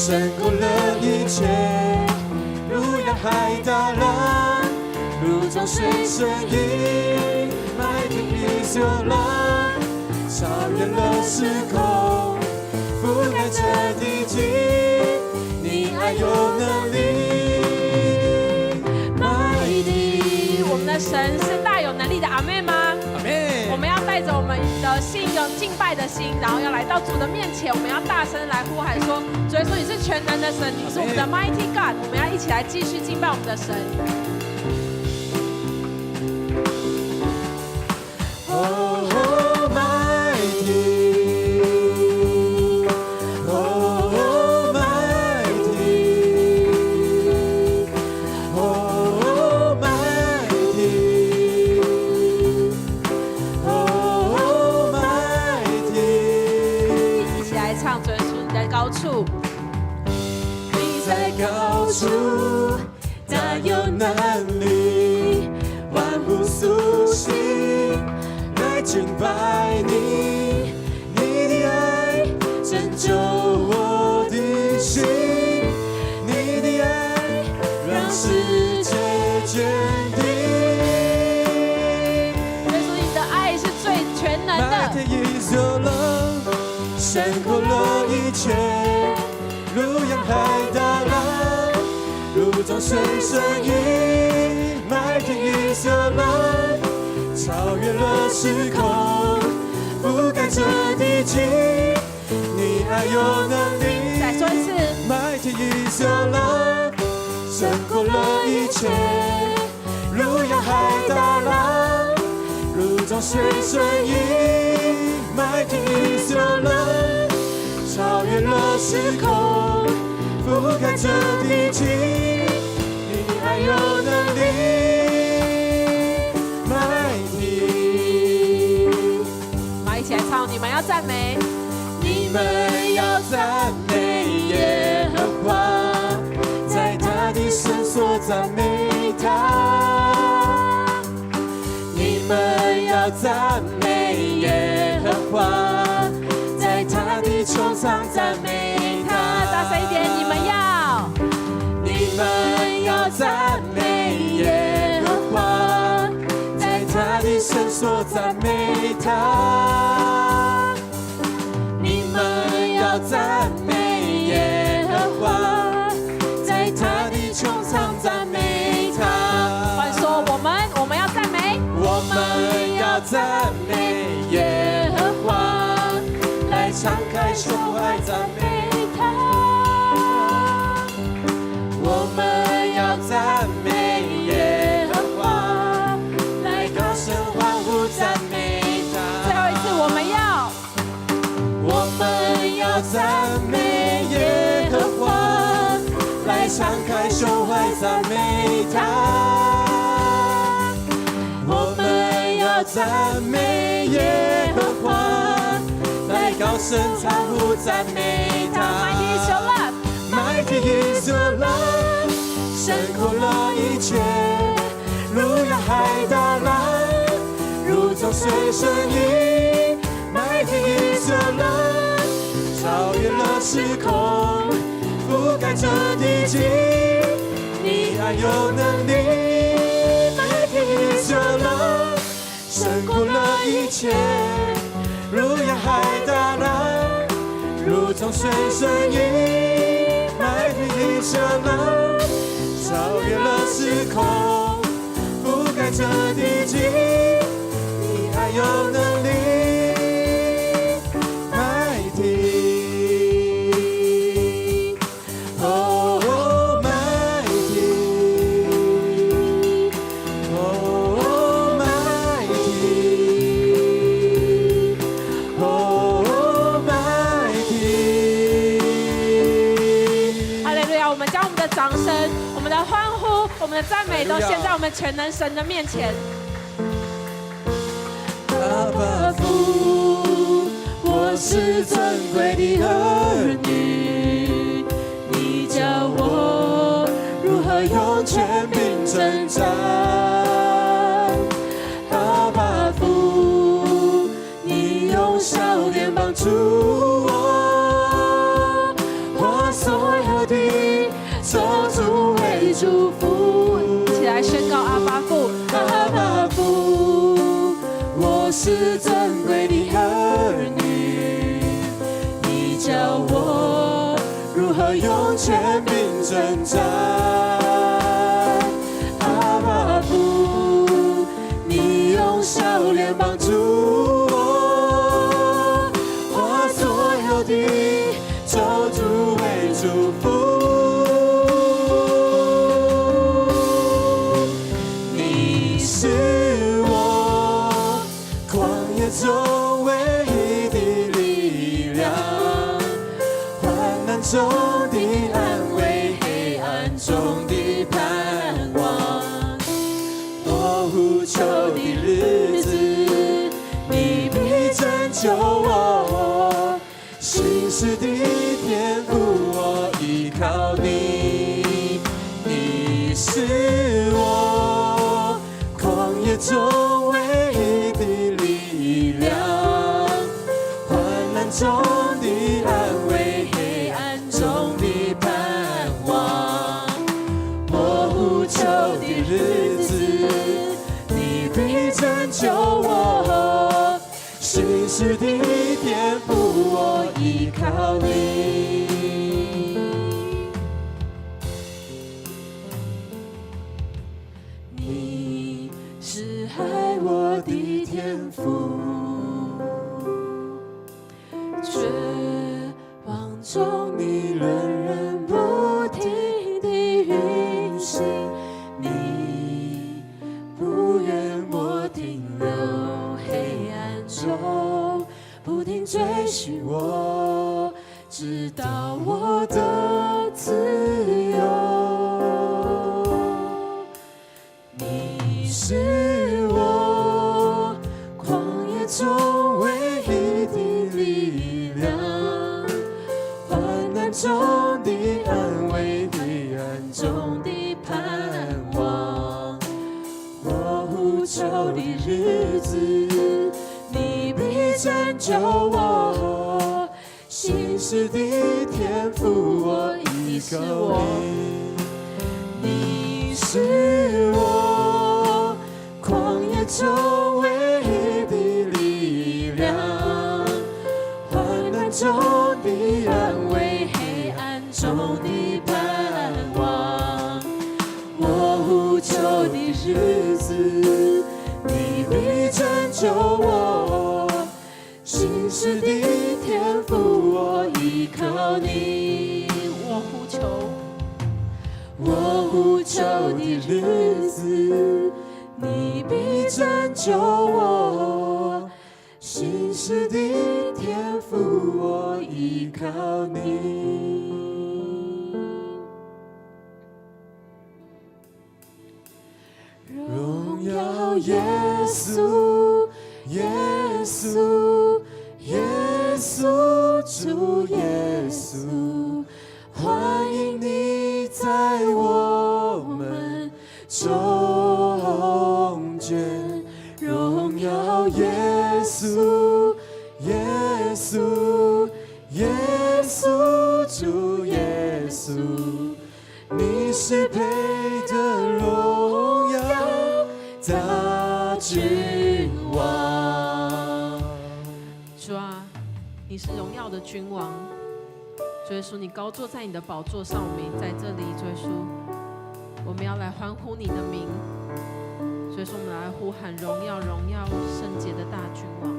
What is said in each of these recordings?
胜过了一切，如洋海大浪，如中水深溢，麦田已秀浪，超越了时空，覆盖着地极，你爱有能力。Mighty， 我们的神是大有能力的，阿们吗？阿们。我们要带着我们的心，有敬拜的心，然后要来到主的面前，我们要大声来呼喊说：主耶稣，你是全能的神，你是我们的 Mighty God。我们要一起来继续敬拜我们的神。你在高处，大有能力，万物苏醒，来敬拜你。你的爱拯救我的心，你的爱让世界坚定。耶稣，你的爱是最全能的。Mighty is your love， 胜过了一切。如洋海大浪，如中水深溢，麦田已秀浪，超越了时空，覆盖着地极，你爱有能力。再说一次，麦田已秀浪，胜过了一切。如洋海大浪，如中水深溢，麦田已秀浪，超越了时空，覆盖着地极，你爱有能力。Mighty， 我们一起来唱，你们要赞美，你们要赞美耶和华，在他的圣所赞美他。你们要赞美耶和华，在他的穹苍赞美他。大声一点，你们要赞美耶和华，在他的圣所赞美他。你们要赞美耶和华，在他的穹苍赞美他。快说，我们要赞美，我们要赞美耶和华，来敞开胸怀赞美他。我们要赞美耶和华，来高声欢呼赞美他。最后一次，我们要赞美耶和华，来敞开胸怀赞美他。我们要赞美耶和华，来高声欢呼赞美他。Mighty is your love， 胜过了一切，如洋海大浪，如中水深溢。Mighty is your love， 超越了时空，覆盖着地极，你爱有能力。Mighty is your love， 胜过了一切，如洋海大浪，如中水深溢。Mighty is your love， 超越了时空，覆盖着地极，你爱有能力。Mighty， Oh mighty， Oh mighty， Oh mighty。哈利路亚！我们将我们的掌声、我们的欢呼、我们的赞美，都献在我们全能神的面前。阿爸父，我是尊贵的儿女，你教我如何用权柄征战。阿爸父，你用笑脸帮助我，我所教我如何用权柄征战。阿爸父，你用笑脸帮助我，化所有的咒诅为祝福。你是我旷野中唯一的力量，患难中的安慰，黑暗中的盼望。我呼求的日子，你必拯救我。心事的天赋，我依靠你。你是我旷野中唯一的力量，患难中的安慰，黑暗中的盼望。我呼求的日子，你必拯救我。心事的天赋，我依靠你。你是爱我的天父，绝望中你仍然不停地运行，你不愿我停留黑暗中，不停追寻我，直到我的自由。你是我旷野中唯一的力量，患难中的安慰，黑暗中的盼望。我呼求的日子，你必拯救我。心事的天赋，我依靠你。你是我旷野中唯一的力量，患难中的安慰，黑暗中的盼望。我呼求的日子，你必拯救我。心事的天赋，我依靠你。我呼求的日子，你必拯救我。心事的天赋，我依靠你。荣耀耶稣，耶稣，耶稣，主耶稣，欢迎你在我们中间。荣耀耶稣，耶稣，耶稣，主耶稣，你是配得荣耀大君王。主啊，你是荣耀的君王。主耶稣，你高坐在你的宝座上，我们也在这里。主耶稣，我们要来欢呼你的名。主耶稣，我们来呼喊荣耀，荣耀圣洁的大君王。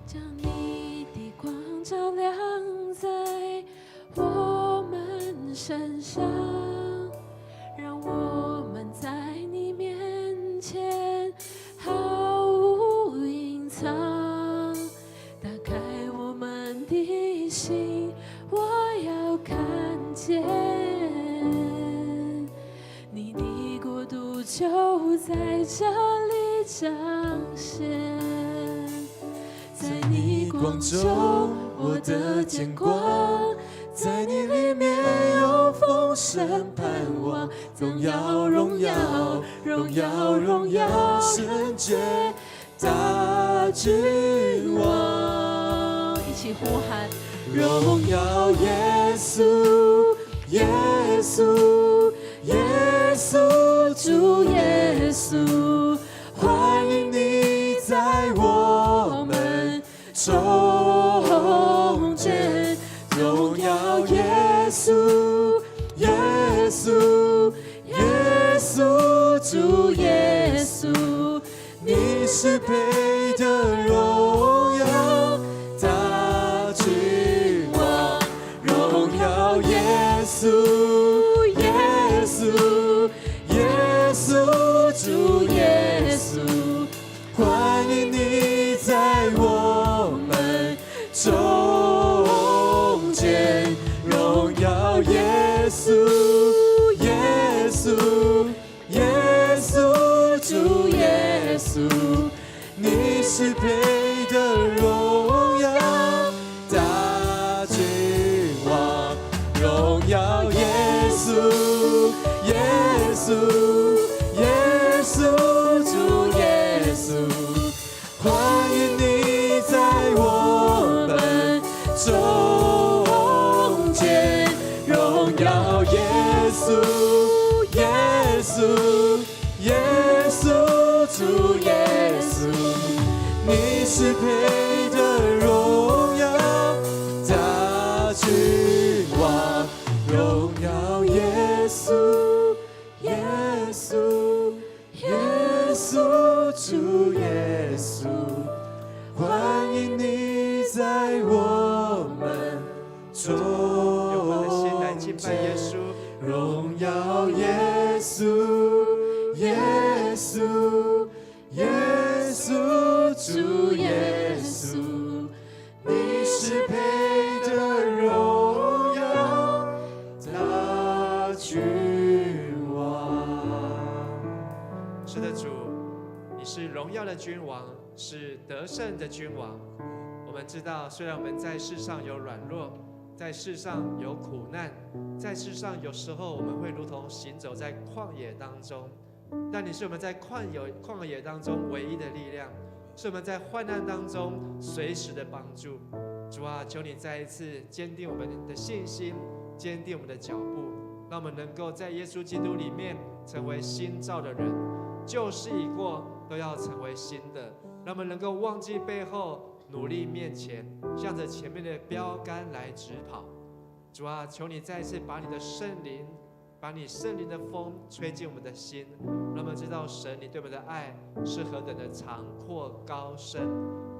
将你的光照亮在我们身上，让我们在你面前毫无隐藏。打开我们的心，我要看见你的国度就在这里彰显。在你光中，我的天光，在你里面有丰盛盼望。荣耀，荣耀，荣耀，荣耀，圣洁大君王。一起呼喊荣耀耶稣，耶稣，耶稣，主耶稣，欢迎你在我们中中间，荣耀耶稣，耶稣，耶稣，主耶稣，你是配得荣耀大君王，荣耀耶稣，耶稣，耶稣，主耶稣，欢迎你在我们中间，荣耀耶稣，耶稣，耶稣，主耶稣，你是配得荣耀大君王，荣耀耶稣，耶稣，耶稣，主耶稣，欢迎你在我们中间，荣耀耶稣，耶稣，耶稣，主耶稣，你是配得荣耀大君王，荣耀耶稣，耶稣，耶稣，主耶稣，欢迎你在我们中间，用我们的心来敬拜耶稣，荣耀耶稣，耶稣，耶稣，主耶稣，你是配得荣耀大君王。是的，主，你是荣耀的君王，是得胜的君王。我们知道，虽然我们在世上有软弱，在世上有苦难，在世上有时候我们会如同行走在旷野当中，但你是我们在旷野当中唯一的力量，是我们在患难当中随时的帮助。主啊，求你再一次坚定我们的信心，坚定我们的脚步，让我们能够在耶稣基督里面成为新造的人，旧事已过，都要成为新的。让我们能够忘记背后，努力面前，向着前面的标杆来直跑。主啊，求你再一次把你的圣灵，把你圣灵的风吹进我们的心，让我们知道神你对我们的爱是何等的长阔高深。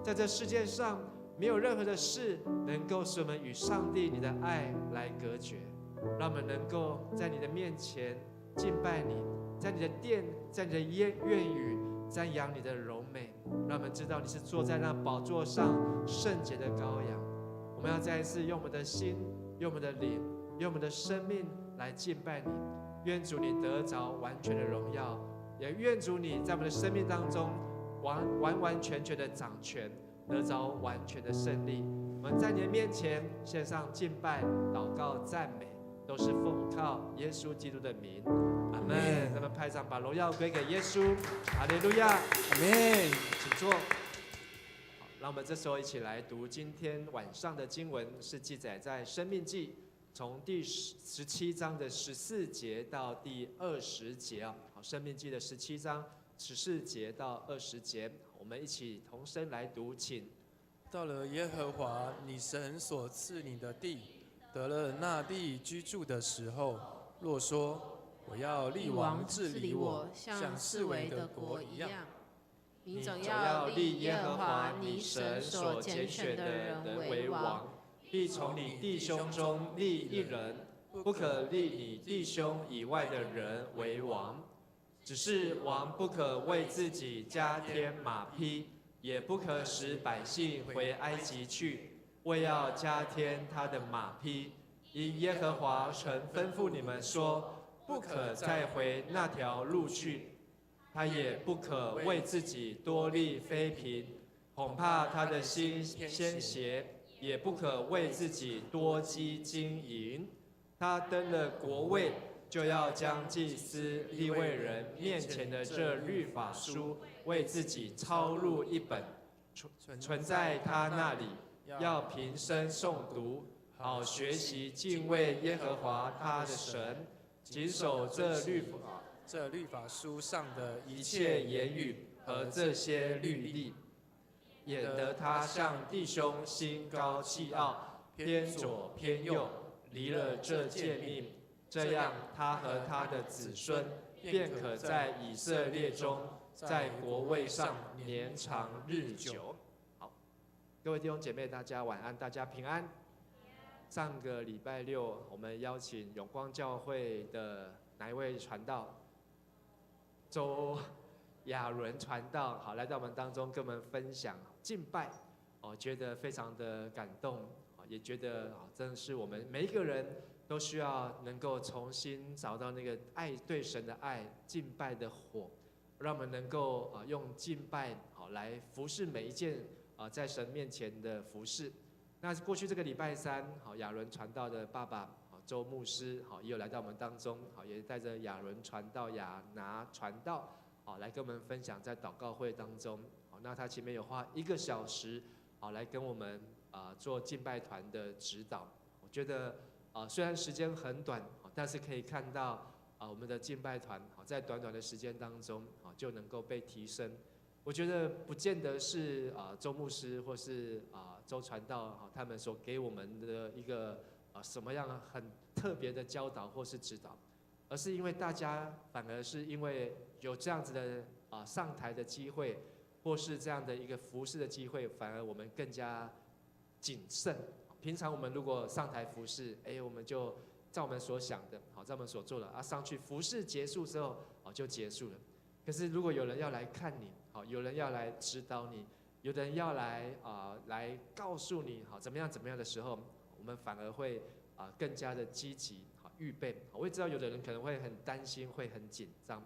在这世界上，没有任何的事能够使我们与上帝你的爱来隔绝。让我们能够在你的面前敬拜你，在你的殿，在你的院宇瞻仰你的荣美。让我们知道你是坐在那宝座上圣洁的羔羊。我们要再一次用我们的心，用我们的灵，用我们的生命来敬拜你。愿主你得着完全的荣耀，也愿主你在我们的生命当中完全的掌权，得着完全的胜利。我们在你的面前献上敬拜、祷告、赞美，都是奉靠耶稣基督的名。阿门。咱们拍掌，把荣耀归给耶稣。哈利路亚。阿门。请坐。好，让我们这时候一起来读今天晚上的经文，是记载在《申命记》从第17章的14节到第20节啊。好，《申命记》的17章14节到20节，我们一起同声来读，请。到了耶和华你神所赐你的地，得了那地居住的时候，若说我要立王治理我，像四围的国一样，你总要立耶和华你神所拣选的人为王，必从你弟兄中立一人，不可立你弟兄以外的人为王。只是王不可为自己加添马匹，也不可使百姓回埃及去，为要加添他的马匹。因耶和华曾吩咐你们说，不可再回那条路去。他也不可为自己多立妃嫔，恐怕他的心先邪，也不可为自己多积金银。他登了国位，就要将祭司利未人面前的这律法书为自己抄录一本，存在他那里，要平生诵读，好学习敬畏耶和华他的神，谨守这律法书上的一切言语和这些律例。免得他向弟兄心高气傲，偏左偏右，离了这诫命。这样，他和他的子孙便可在以色列中，在国位上年长日久。好，各位弟兄姐妹，大家晚安，大家平安。上个礼拜六，我们邀请永光教会的哪一位传道？周亚伦传道，好，来到我们当中，跟我们分享敬拜，觉得非常的感动，也觉得真的是我们每一个人都需要能够重新找到那个爱，对神的爱，敬拜的火，让我们能够用敬拜来服侍每一件在神面前的服侍。那过去这个礼拜三，亚伦传道的爸爸周牧师也有来到我们当中，也带着亚伦传道、亚拿传道来跟我们分享在祷告会当中。那他前面有花1个小时来跟我们做敬拜团的指导。我觉得虽然时间很短，但是可以看到我们的敬拜团在短短的时间当中就能够被提升。我觉得不见得是周牧师或是周传道他们所给我们的一个什么样很特别的教导或是指导，而是因为大家反而是因为有这样子的上台的机会，或是这样的一个服侍的机会，反而我们更加谨慎。平常我们如果上台服侍，我们就照我们所想的，照我们所做的上去服侍结束之后就结束了。可是如果有人要来看你，有人要来指导你，有人要来告诉你怎么样的时候，我们反而会更加的积极预备。我也知道有的人可能会很担心，会很紧张。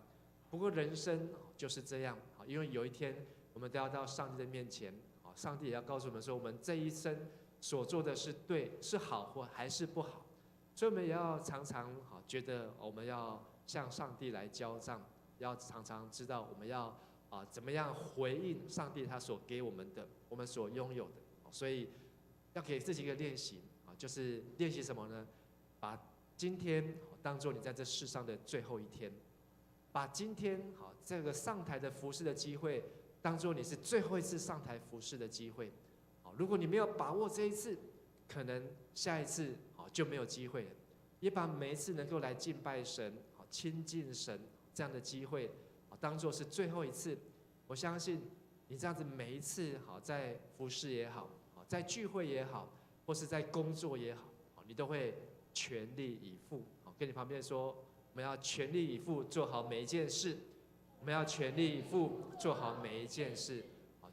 不过人生就是这样，因为有一天我们都要到上帝的面前，上帝也要告诉我们说，我们这一生所做的是对、是好或还是不好。所以我们也要常常觉得我们要向上帝来交账，要常常知道我们要怎么样回应上帝他所给我们的，我们所拥有的。所以要给自己一个练习就是练习什么呢？把今天当作你在这世上的最后一天，把今天这个上台的服侍的机会当作你是最后一次上台服侍的机会。如果你没有把握这一次，可能下一次就没有机会了。也把每一次能够来敬拜神、亲近神这样的机会当作是最后一次。我相信你这样子每一次在服侍也好，在聚会也好，或是在工作也好，你都会全力以赴。跟你旁边说，我们要全力以赴做好每一件事，我们要全力以赴做好每一件事，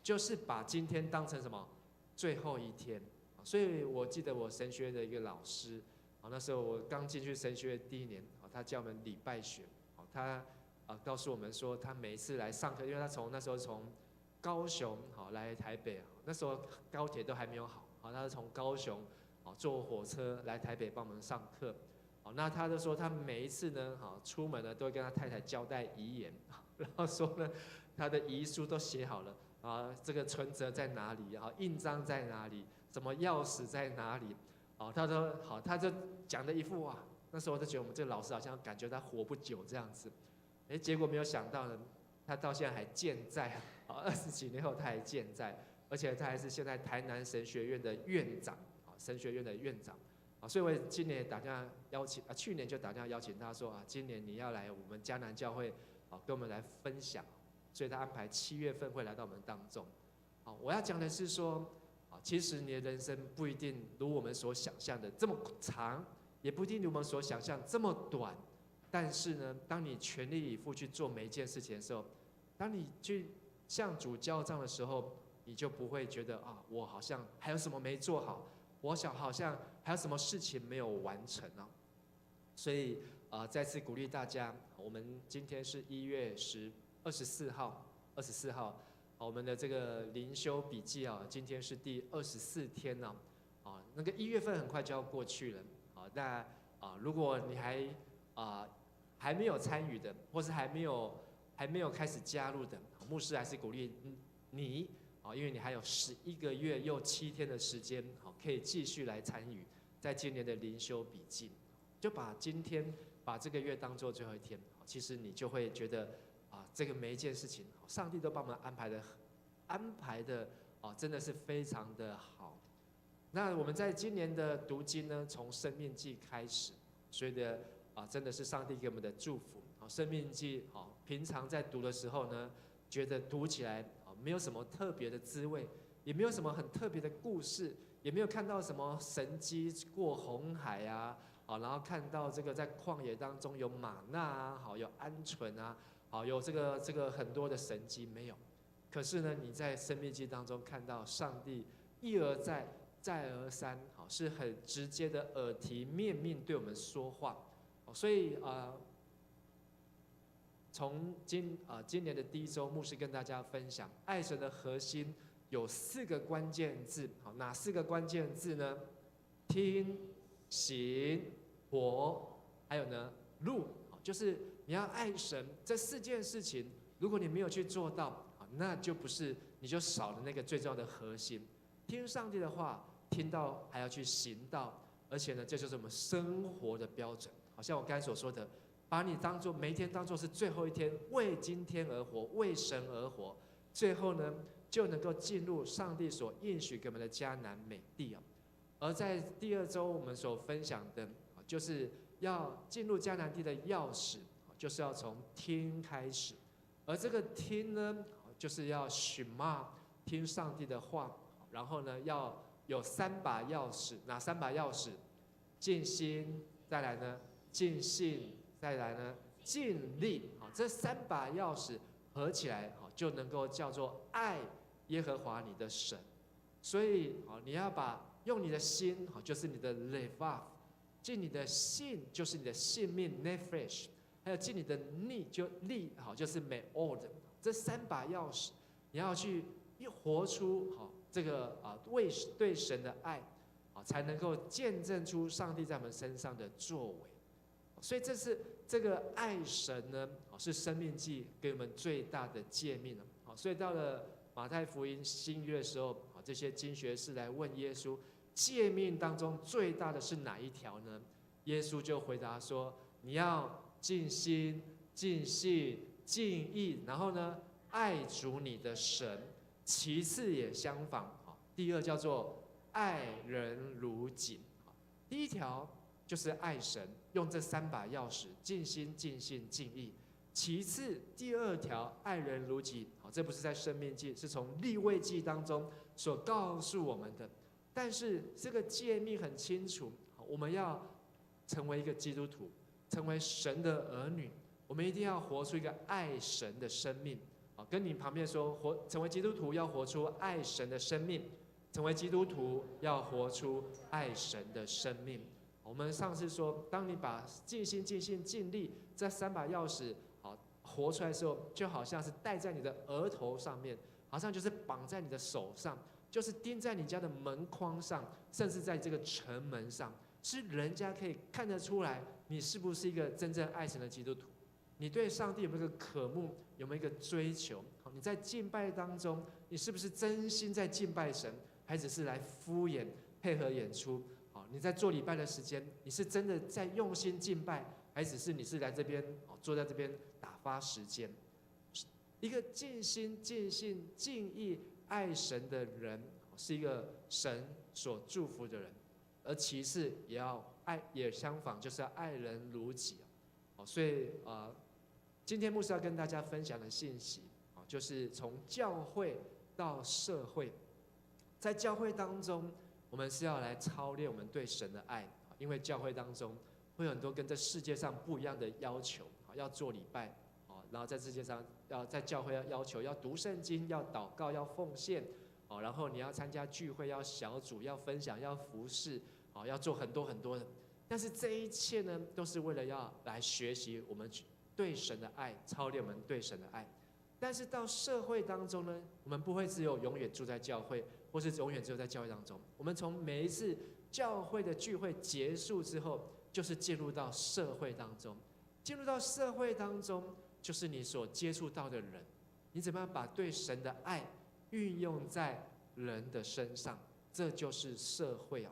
就是把今天当成什么？最后一天。所以我记得我神学院的一个老师，那时候我刚进去神学院第1年，他教我们礼拜学，他告诉我们说，他每一次来上课，因为他那时候从高雄来台北，那时候高铁都还没有好，他是从高雄坐火车来台北帮我们上课。那他就说，他每一次呢出门呢都会跟他太太交代遗言，然后说呢他的遗书都写好了这个存折在哪里，印章在哪里，什么钥匙在哪里，他说好，他就讲的一副哇，那时候我就觉得我们这个老师好像感觉他活不久这样子。结果没有想到呢，他到现在还健在，20几年后他还健在，而且他还是现在台南神学院的院长，神学院的院长。所以我今年也打电话邀请，去年就打电话邀请他说今年你要来我们迦南教会跟我们来分享，所以他安排7月份会来到我们当中。我要讲的是说，其实你的人生不一定如我们所想象的这么长，也不一定如我们所想象这么短。但是呢，当你全力以赴去做每一件事情的时候，当你去向主交账的时候，你就不会觉得我好像还有什么没做好，我好像还有什么事情没有完成所以再次鼓励大家，我们今天是1月24号，我们的这个灵修笔记今天是第24天那个1月份很快就要过去了那如果你还没有参与的，或是还没有开始加入的，牧师还是鼓励你因为你还有11个月又7天的时间可以继续来参与在今年的灵修笔记。就把今天把这个月当作最后一天，其实你就会觉得这个每一件事情上帝都帮我们安排的真的是非常的好。那我们在今年的读经呢，从生命记开始，所以的真的是上帝给我们的祝福。生命记平常在读的时候呢，觉得读起来没有什么特别的滋味，也没有什么很特别的故事，也没有看到什么神迹过红海啊，然后看到这个在旷野当中有玛纳啊，有鹌鹑啊，有这个很多的神迹没有。可是呢，你在生命记当中看到上帝一而再再而三，是很直接的耳提面命对我们说话。所以从今年的第一周，牧师跟大家分享，爱神的核心有4个关键字。哪4个关键字呢？听、行、活，还有呢路。就是你要爱神这4件事情，如果你没有去做到，那就不是，你就少了那个最重要的核心。听上帝的话，听到还要去行道，而且呢，这就是我们生活的标准。好像我刚才所说的，把你当作每一天当作是最后一天，为今天而活，为神而活，最后呢就能够进入上帝所应许给我们的迦南美地。而在第2周我们所分享的，就是要进入迦南地的钥匙，就是要从听开始。而这个听呢，就是要寻嘛，听上帝的话，然后呢要有3把钥匙。哪3把钥匙？尽心，再来呢尽性，再来呢尽力。这3把钥匙合起来，就能够叫做爱耶和华你的神。所以你要用你的心，就是你的 levav， 尽你的性，就是你的性命 nefesh， 还有尽你的力，就是 meod。这3把钥匙，你要去活出这个对神的爱，才能够见证出上帝在我们身上的作为。所以这个爱神呢，是生命记给我们最大的诫命。所以到了马太福音新约的时候，这些经学士来问耶稣，诫命当中最大的是哪一条呢？耶稣就回答说，你要尽心、尽性、尽意，然后呢爱主你的神，其次也相仿。第2叫做爱人如己。第1条就是爱神，用这3把钥匙，尽心、尽性、尽意。其次第2条爱人如己，这不是在申命记，是从利未记当中所告诉我们的。但是这个诫命很清楚，我们要成为一个基督徒，成为神的儿女，我们一定要活出一个爱神的生命。跟你旁边说，成为基督徒要活出爱神的生命，成为基督徒要活出爱神的生命。我们上次说，当你把尽心、尽性、尽力这3把钥匙活出来的时候，就好像是戴在你的额头上面，好像就是绑在你的手上，就是钉在你家的门框上，甚至在这个城门上，是人家可以看得出来你是不是一个真正爱神的基督徒。你对上帝有没有一个渴慕，有没有一个追求？你在敬拜当中，你是不是真心在敬拜神，还只是来敷衍配合演出？你在做礼拜的时间，你是真的在用心敬拜，还只是你是来这边坐在这边打发时间？一个尽心、尽性、尽意爱神的人，是一个神所祝福的人。而其次也要爱，也相仿，就是要爱人如己。所以今天牧师要跟大家分享的信息，就是从教会到社会。在教会当中，我们是要来操练我们对神的爱，因为教会当中会有很多跟这世界上不一样的要求，要做礼拜，然后在世界上在教会要求要读圣经、要祷告、要奉献，然后你要参加聚会、要小组、要分享、要服侍，要做很多很多的。但是这一切呢，都是为了要来学习我们对神的爱，操练我们对神的爱。但是到社会当中呢，我们不会只有永远住在教会，或是永远只有在教会当中。我们从每一次教会的聚会结束之后，就是进入到社会当中。进入到社会当中，就是你所接触到的人，你怎么样把对神的爱运用在人的身上，这就是社会。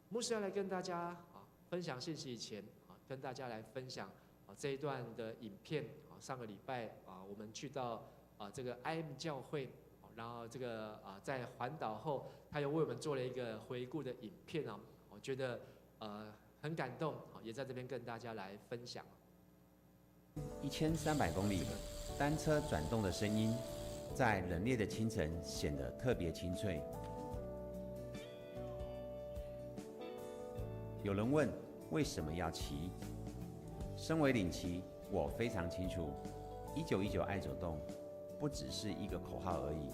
牧师要来跟大家分享信息以前，跟大家来分享这一段的影片。上个礼拜我们去到这个 IM 教会，然后这个在环岛后，他又为我们做了一个回顾的影片哦，我觉得很感动，也在这边跟大家来分享。1300公里，单车转动的声音，在冷冽的清晨显得特别清脆。有人问为什么要骑？身为领骑，我非常清楚，1919爱走动，不只是一个口号而已。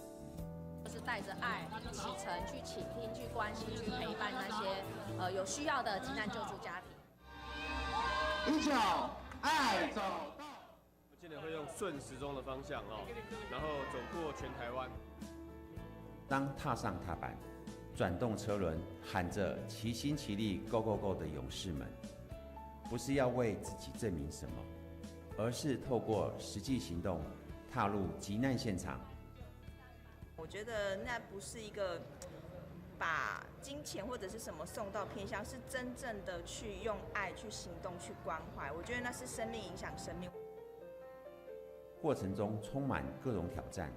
就是带着爱去启程、去倾听、去关心、去陪伴那些有需要的急难救助家庭。19爱走动。今年会用顺时钟的方向然后走过全台湾。当踏上踏板，转动车轮，喊着齐心齐力 ，Go Go Go 的勇士们，不是要为自己证明什么，而是透过实际行动，踏入急难现场。我觉得那不是一个把金钱或者是什么送到偏乡，是真正的去用爱去行动去关怀。我觉得那是生命影响生命。过程中充满各种挑战，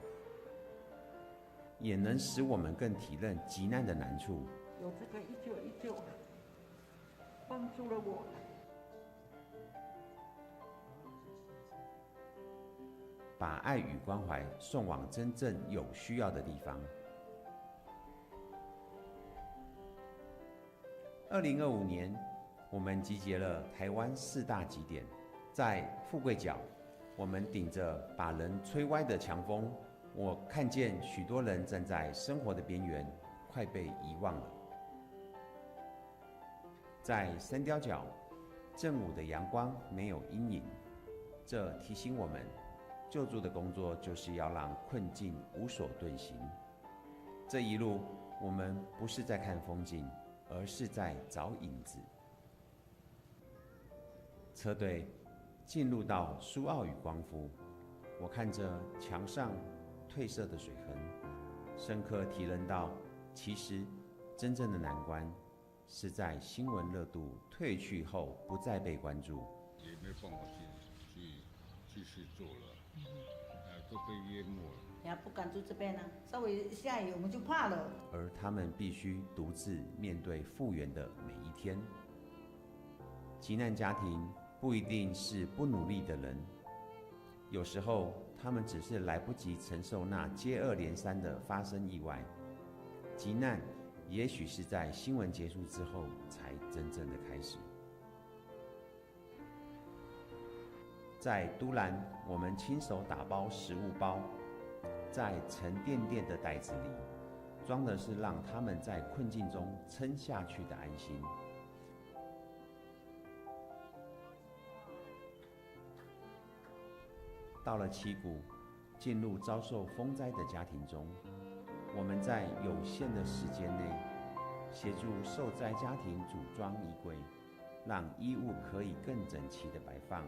也能使我们更体认急难的难处。有这个1919帮助了我。把爱与关怀送往真正有需要的地方。2025年，我们集结了台湾4大极点，在富贵角，我们顶着把人吹歪的强风，我看见许多人站在生活的边缘，快被遗忘了。在三貂角，正午的阳光没有阴影，这提醒我们，救助的工作就是要让困境无所遁形。这一路，我们不是在看风景，而是在找影子。车队进入到苏澳与光复，我看着墙上褪色的水痕，深刻体认到，其实真正的难关是在新闻热度退去后不再被关注。也没办法继续做了。都被淹没了，也不敢住这边了，稍微下雨我们就怕了。而他们必须独自面对复原的每一天。急难家庭不一定是不努力的人，有时候他们只是来不及承受那接二连三的发生意外。急难也许是在新闻结束之后才真正的开始。在都兰，我们亲手打包食物包，在沉甸甸的袋子里，装的是让他们在困境中撑下去的安心。到了七股，进入遭受风灾的家庭中，我们在有限的时间内，协助受灾家庭组装衣柜，让衣物可以更整齐地摆放，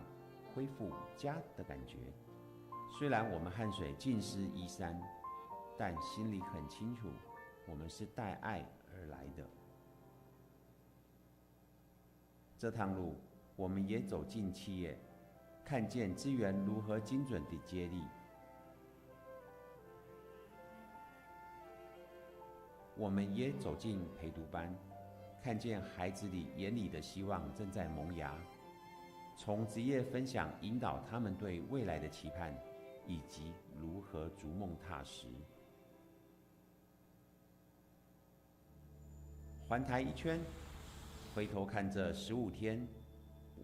恢复家的感觉。虽然我们汗水浸湿衣衫，但心里很清楚，我们是带爱而来的。这趟路，我们也走进企业，看见资源如何精准地接力。我们也走进陪读班，看见孩子里眼里的希望正在萌芽。从职业分享引导他们对未来的期盼，以及如何逐梦踏实。环台一圈，回头看这15天，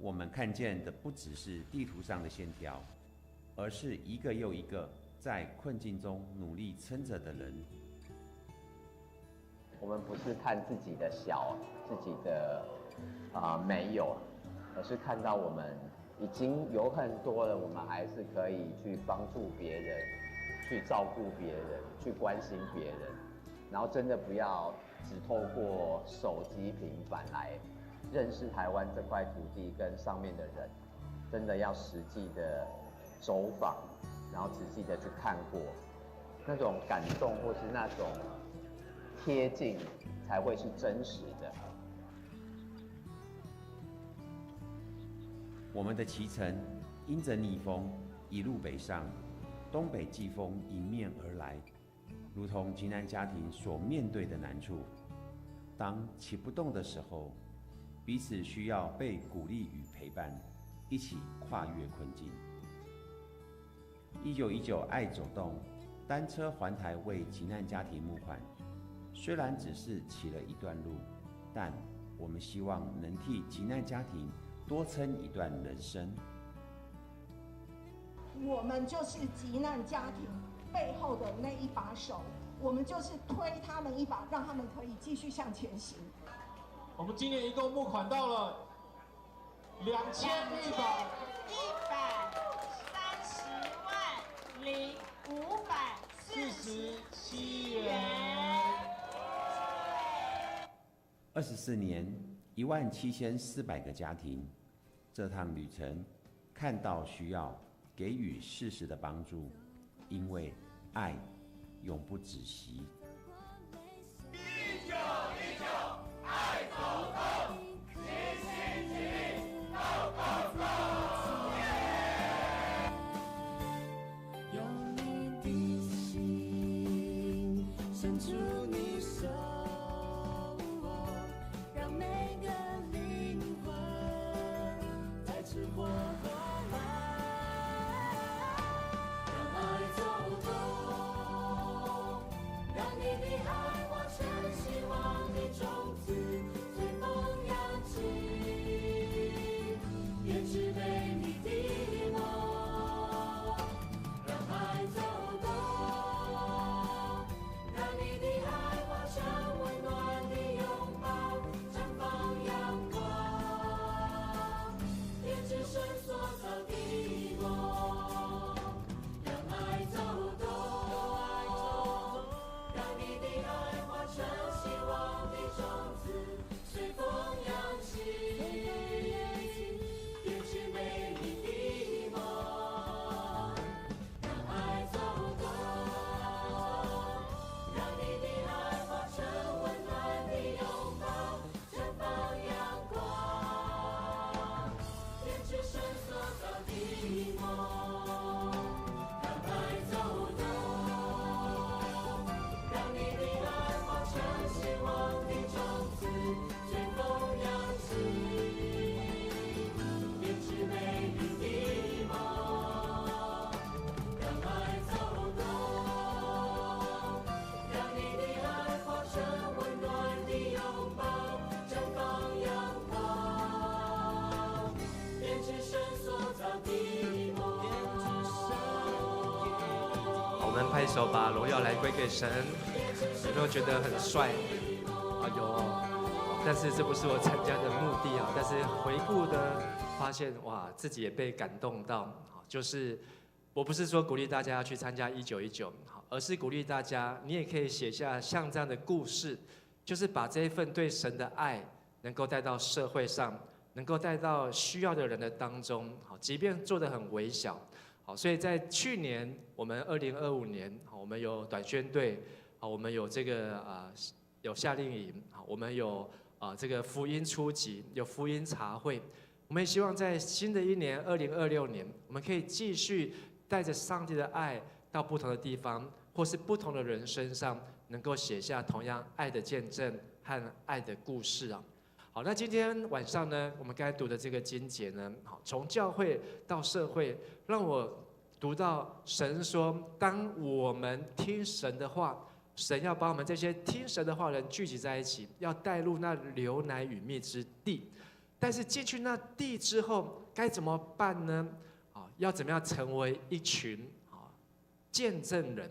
我们看见的不只是地图上的线条，而是一个又一个在困境中努力撑着的人。我们不是看自己的小，自己的没有，而是看到我们已经有很多了，我们还是可以去帮助别人，去照顾别人，去关心别人，然后真的不要只透过手机平板来认识台湾这块土地跟上面的人，真的要实际的走访，然后仔细的去看过，那种感动或是那种贴近才会是真实的。我们的骑程因着逆风一路北上，东北季风迎面而来，如同急难家庭所面对的难处。当骑不动的时候，彼此需要被鼓励与陪伴，一起跨越困境。1919爱走动单车环台为急难家庭募款，虽然只是骑了一段路，但我们希望能替急难家庭多撑一段人生。我们就是急难家庭背后的那一把手，我们就是推他们一把，让他们可以继续向前行。我们今年一共募款到了2130万0547元。24年，17400个家庭，这趟旅程看到需要，给予适时的帮助，因为爱永不止息。1919爱走动，齐心齐力 ，Go Go Go！ 用你的心伸出你手，让每个灵魂再次活过来。我们拍手把荣耀来归给神，有没有觉得很帅？啊，有哦。但是这不是我参加的目的啊。但是回顾的发现，哇，自己也被感动到。就是我不是说鼓励大家要去参加1919，而是鼓励大家，你也可以写下像这样的故事，就是把这一份对神的爱能够带到社会上，能够带到需要的人的当中。好，即便做得很微小。好，所以在去年我们2025年，我们有短宣队，我们有这个有夏令营，我们有这个福音初级，有福音茶会。我们也希望在新的一年2026年，我们可以继续带着上帝的爱到不同的地方，或是不同的人身上，能够写下同样爱的见证和爱的故事啊。好，那今天晚上呢，我们刚才读的这个经节呢，好，从教会到社会，让我读到神说，当我们听神的话，神要把我们这些听神的话的人聚集在一起，要带入那流奶与蜜之地。但是进去那地之后，该怎么办呢？啊，要怎么样成为一群见证人？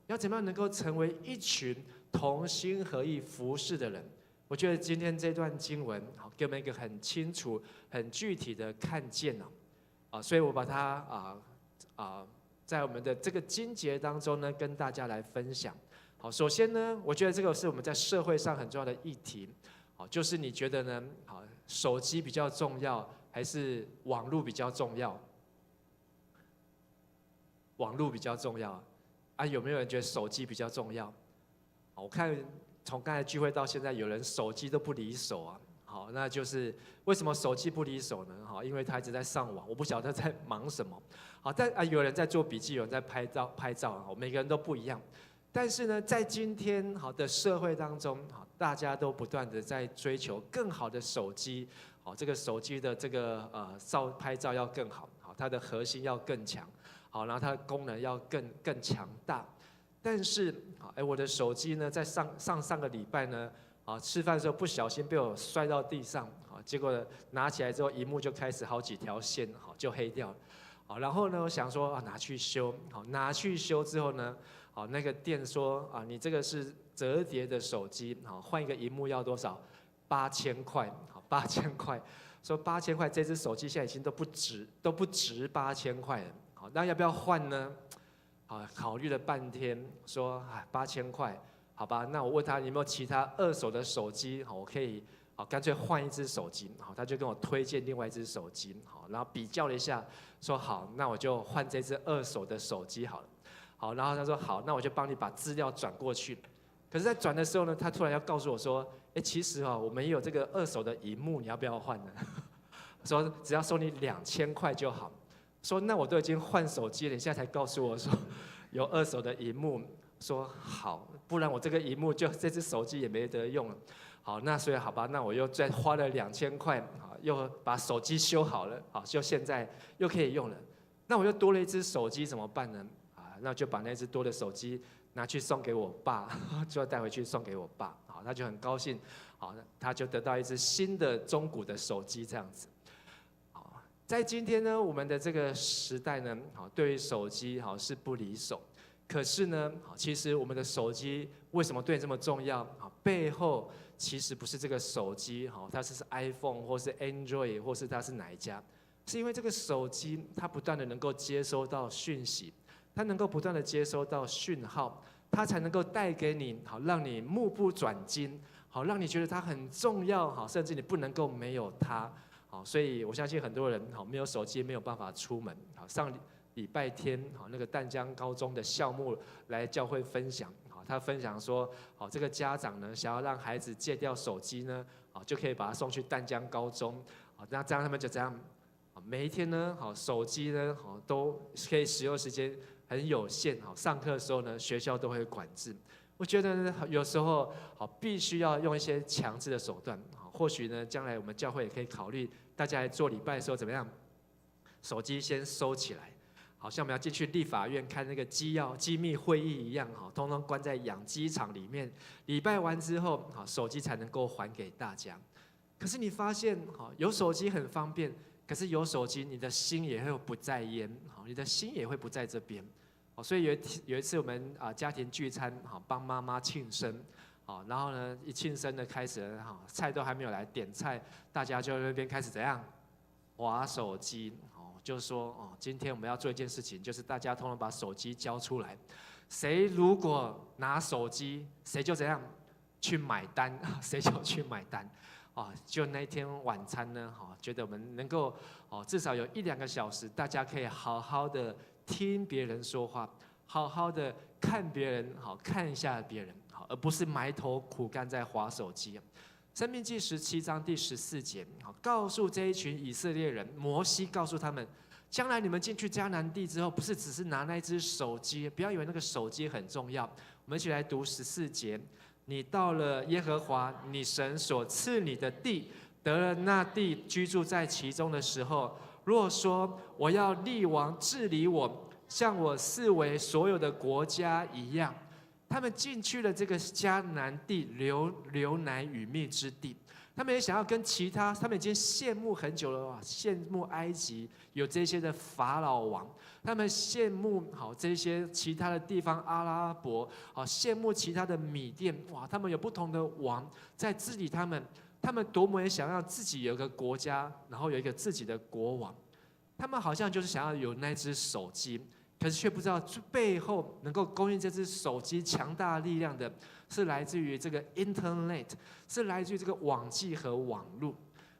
要怎么样能够成为一群同心合意服侍的人？我觉得今天这段经文，好，给我们一个很清楚、很具体的看见所以我把它在我们的这个经节当中呢，跟大家来分享。好，首先呢，我觉得这个是我们在社会上很重要的议题。好，就是你觉得呢？好，手机比较重要，还是网络比较重要？网络比较重要啊？有没有人觉得手机比较重要？我看从刚才聚会到现在，有人手机都不离手啊。好，那就是为什么手机不离手呢？好，因为他一直在上网，我不晓得在忙什么。好，但有人在做笔记，有人在拍照，每个人都不一样。但是呢，在今天好的社会当中，好，大家都不断的在追求更好的手机，好，这个手机的这个拍照要更好，好，它的核心要更强，好，然后它的功能要更强大。但是，我的手机呢，在上个礼拜呢，吃饭的时候不小心被我摔到地上，结果拿起来之后，萤幕就开始好几条线，就黑掉了。好，然后呢，我想说拿去修，好，拿去修之后呢，好，那个店说你这个是折叠的手机，好，换一个萤幕要多少？8000块，好，8000块。说8000块，这只手机现在已经都不值8000块了，好，那要不要换呢？好，考虑了半天，说8000块，好吧，那我问他有没有其他二手的手机，好，我可以，好，干脆换一只手机，好，他就跟我推荐另外一只手机，好，然后比较了一下，说好，那我就换这只二手的手机好了，好，然后他说好，那我就帮你把资料转过去。可是，在转的时候呢，他突然要告诉我说，其实我们也有这个二手的萤幕，你要不要换呢？说只要收你2000块就好。说那我都已经换手机了，你现在才告诉我说有二手的萤幕，说好，不然我这个萤幕就这只手机也没得用了。好，那所以好吧，那我又再花了2000块，又把手机修好了，好，就现在又可以用了。那我又多了一只手机怎么办呢？那就把那只多的手机拿去送给我爸，就要带回去送给我爸，好，他就很高兴，好，他就得到一只新的中古的手机这样子。在今天呢，我们的这个时代呢，对于手机是不离手。可是呢，其实我们的手机为什么对你这么重要？背后其实不是这个手机，它是 iPhone 或是 Android 或是它是哪一家，是因为这个手机它不断的能够接收到讯息，它能够不断的接收到讯号，它才能够带给你，让你目不转睛，让你觉得它很重要，甚至你不能够没有它。好，所以我相信很多人没有手机没有办法出门。好，上礼拜天那个淡江高中的校牧来教会分享，他分享说，这个家长呢想要让孩子戒掉手机呢，就可以把他送去淡江高中。那这样他们就这样，每一天呢，手机呢都可以使用时间很有限。上课的时候呢，学校都会管制。我觉得呢，有时候必须要用一些强制的手段。或许呢，将来我们教会也可以考虑，大家来做礼拜的时候怎么样？手机先收起来，好像我们要进去立法院看那个机密会议一样，通通关在养鸡场里面。礼拜完之后，手机才能够还给大家。可是你发现，有手机很方便，可是有手机，你的心也会不在焉，你的心也会不在这边。所以有一次我们家庭聚餐，帮妈妈庆生。然后呢，一庆生的开始，菜都还没有来点菜，大家就在那边开始怎样滑手机，就说今天我们要做一件事情，就是大家通通把手机交出来，谁如果拿手机，谁就怎样去买单，谁就去买单。就那天晚餐呢，觉得我们能够至少有1-2个小时，大家可以好好的听别人说话，好好的看别人，看一下别人。而不是埋头苦干在滑手机。申命记17章第14节，告诉这一群以色列人，摩西告诉他们，将来你们进去迦南地之后，不是只是拿那只手机，不要以为那个手机很重要。我们一起来读14节，你到了耶和华你神所赐你的地，得了那地居住在其中的时候，若说我要立王治理我，像我四围所有的国家一样。他们进去了这个迦南地，流奶与蜜之地。他们也想要跟其他，他们已经羡慕很久了，羡慕埃及有这些的法老王，他们羡慕这些其他的地方阿拉伯，羡慕其他的米甸，哇，他们有不同的王在治理他们，他们多么也想要自己有个国家，然后有一个自己的国王。他们好像就是想要有那只手机。可是却不知道背后能够供应这只手机强大力量的，是来自于这个 Internet， 是来自于这个网际和网络。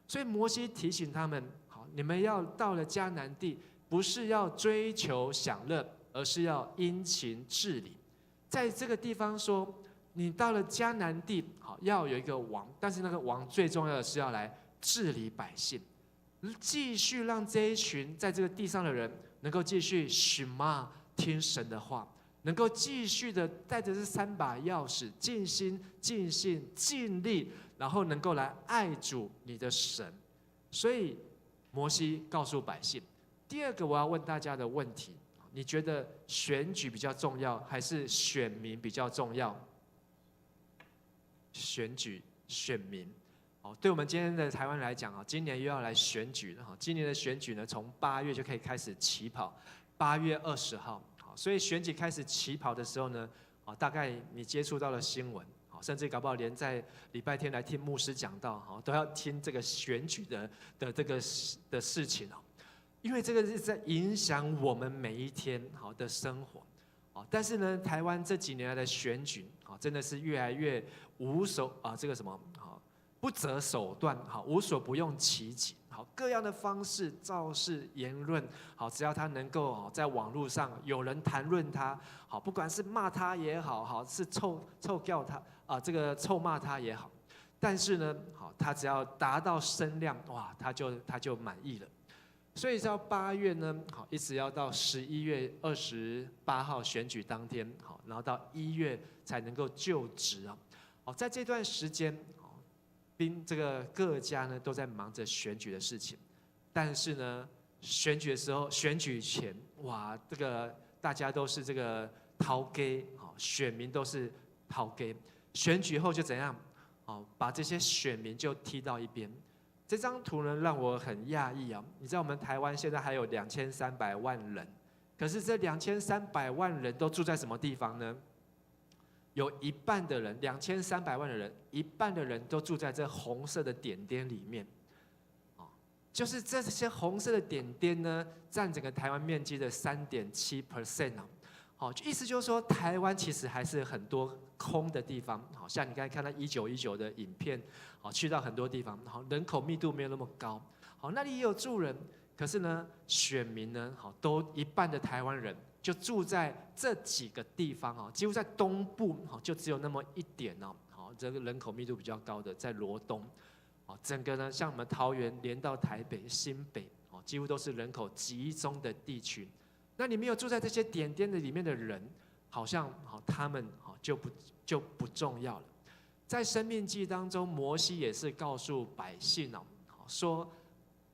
所以摩西提醒他们：好，你们要到了迦南地，不是要追求享乐，而是要殷勤治理。在这个地方说，你到了迦南地，好，要有一个王，但是那个王最重要的是要来治理百姓，继续让这一群在这个地上的人。能够继续Shema听神的话，能够继续的带着这3把钥匙，尽心、尽性、尽力，然后能够来爱主你的神。所以摩西告诉百姓。第二个我要问大家的问题，你觉得选举比较重要，还是选民比较重要？选举、选民。对我们今天的台湾来讲，今年又要来选举了。今年的选举呢，从8月就可以开始起跑，8月20号。所以选举开始起跑的时候呢，大概你接触到了新闻，甚至搞不好连在礼拜天来听牧师讲道，都要听这个选举的这个的事情，因为这个是在影响我们每一天的生活。但是呢，台湾这几年来的选举，真的是越来越不择手段，无所不用其极，各样的方式、造势、言论，只要他能够在网络上有人谈论他，不管是骂他也好，是臭叫他这个臭骂他也好，但是呢，他只要达到声量，哇，他就满意了。所以到8月呢，一直要到11月28号选举当天，然后到1月才能够就职啊。在这段时间，这个各家呢都在忙着选举的事情，但是呢，选举的时候、选举前，哇，这个大家都是这个掏给，选民都是掏给，选举后就怎样？把这些选民就踢到一边。这张图呢，让我很讶异啊！你知道我们台湾现在还有2300万人，可是这2300万人都住在什么地方呢？有一半的人，2300万的人，一半的人都住在这红色的点点里面，就是这些红色的点点呢，占整个台湾面积的3.7% 啊。意思就是说，台湾其实还是很多空的地方，像你刚才看到1919的影片，去到很多地方，人口密度没有那么高，那里也有住人，可是呢，选民呢，都一半的台湾人就住在这几个地方，几乎在东部，就只有那么一点哦，这个人口密度比较高的在罗东，整个呢，像我们桃园连到台北、新北，几乎都是人口集中的地区。那你没有住在这些点点的里面的人，好像他们就不重要了。在申命记当中，摩西也是告诉百姓说，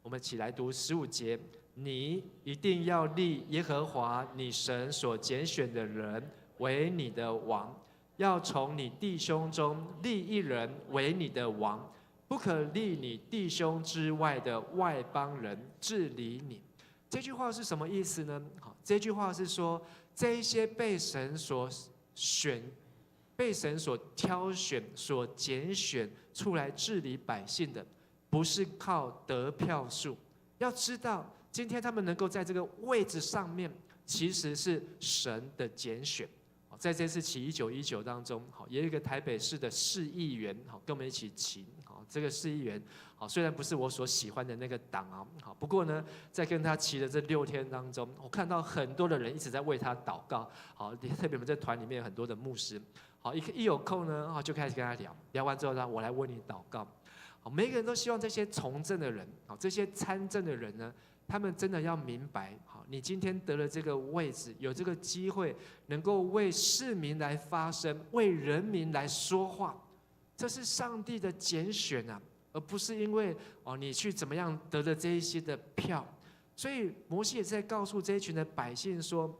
我们起来读15节，你一定要立耶和华你神所拣选的人为你的王，要从你弟兄中立一人为你的王，不可立你弟兄之外的外邦人治理你。这句话是什么意思呢？这句话是说，这一些被神所选、被神所挑选、所拣选出来治理百姓的，不是靠得票数。要知道，今天他们能够在这个位置上面，其实是神的拣选。在这次起1919当中，也有一个台北市的市议员，跟我们一起骑。这个市议员，虽然不是我所喜欢的那个党啊，不过呢，在跟他骑的这6天当中，我看到很多的人一直在为他祷告。特别我们在团里面有很多的牧师，一有空呢，就开始跟他聊，聊完之后呢，我来为你祷告。每一个人都希望这些从政的人，这些参政的人呢，他们真的要明白，你今天得了这个位置，有这个机会，能够为市民来发声，为人民来说话。这是上帝的拣选啊，而不是因为你去怎么样得了这一些的票。所以摩西也在告诉这一群的百姓说，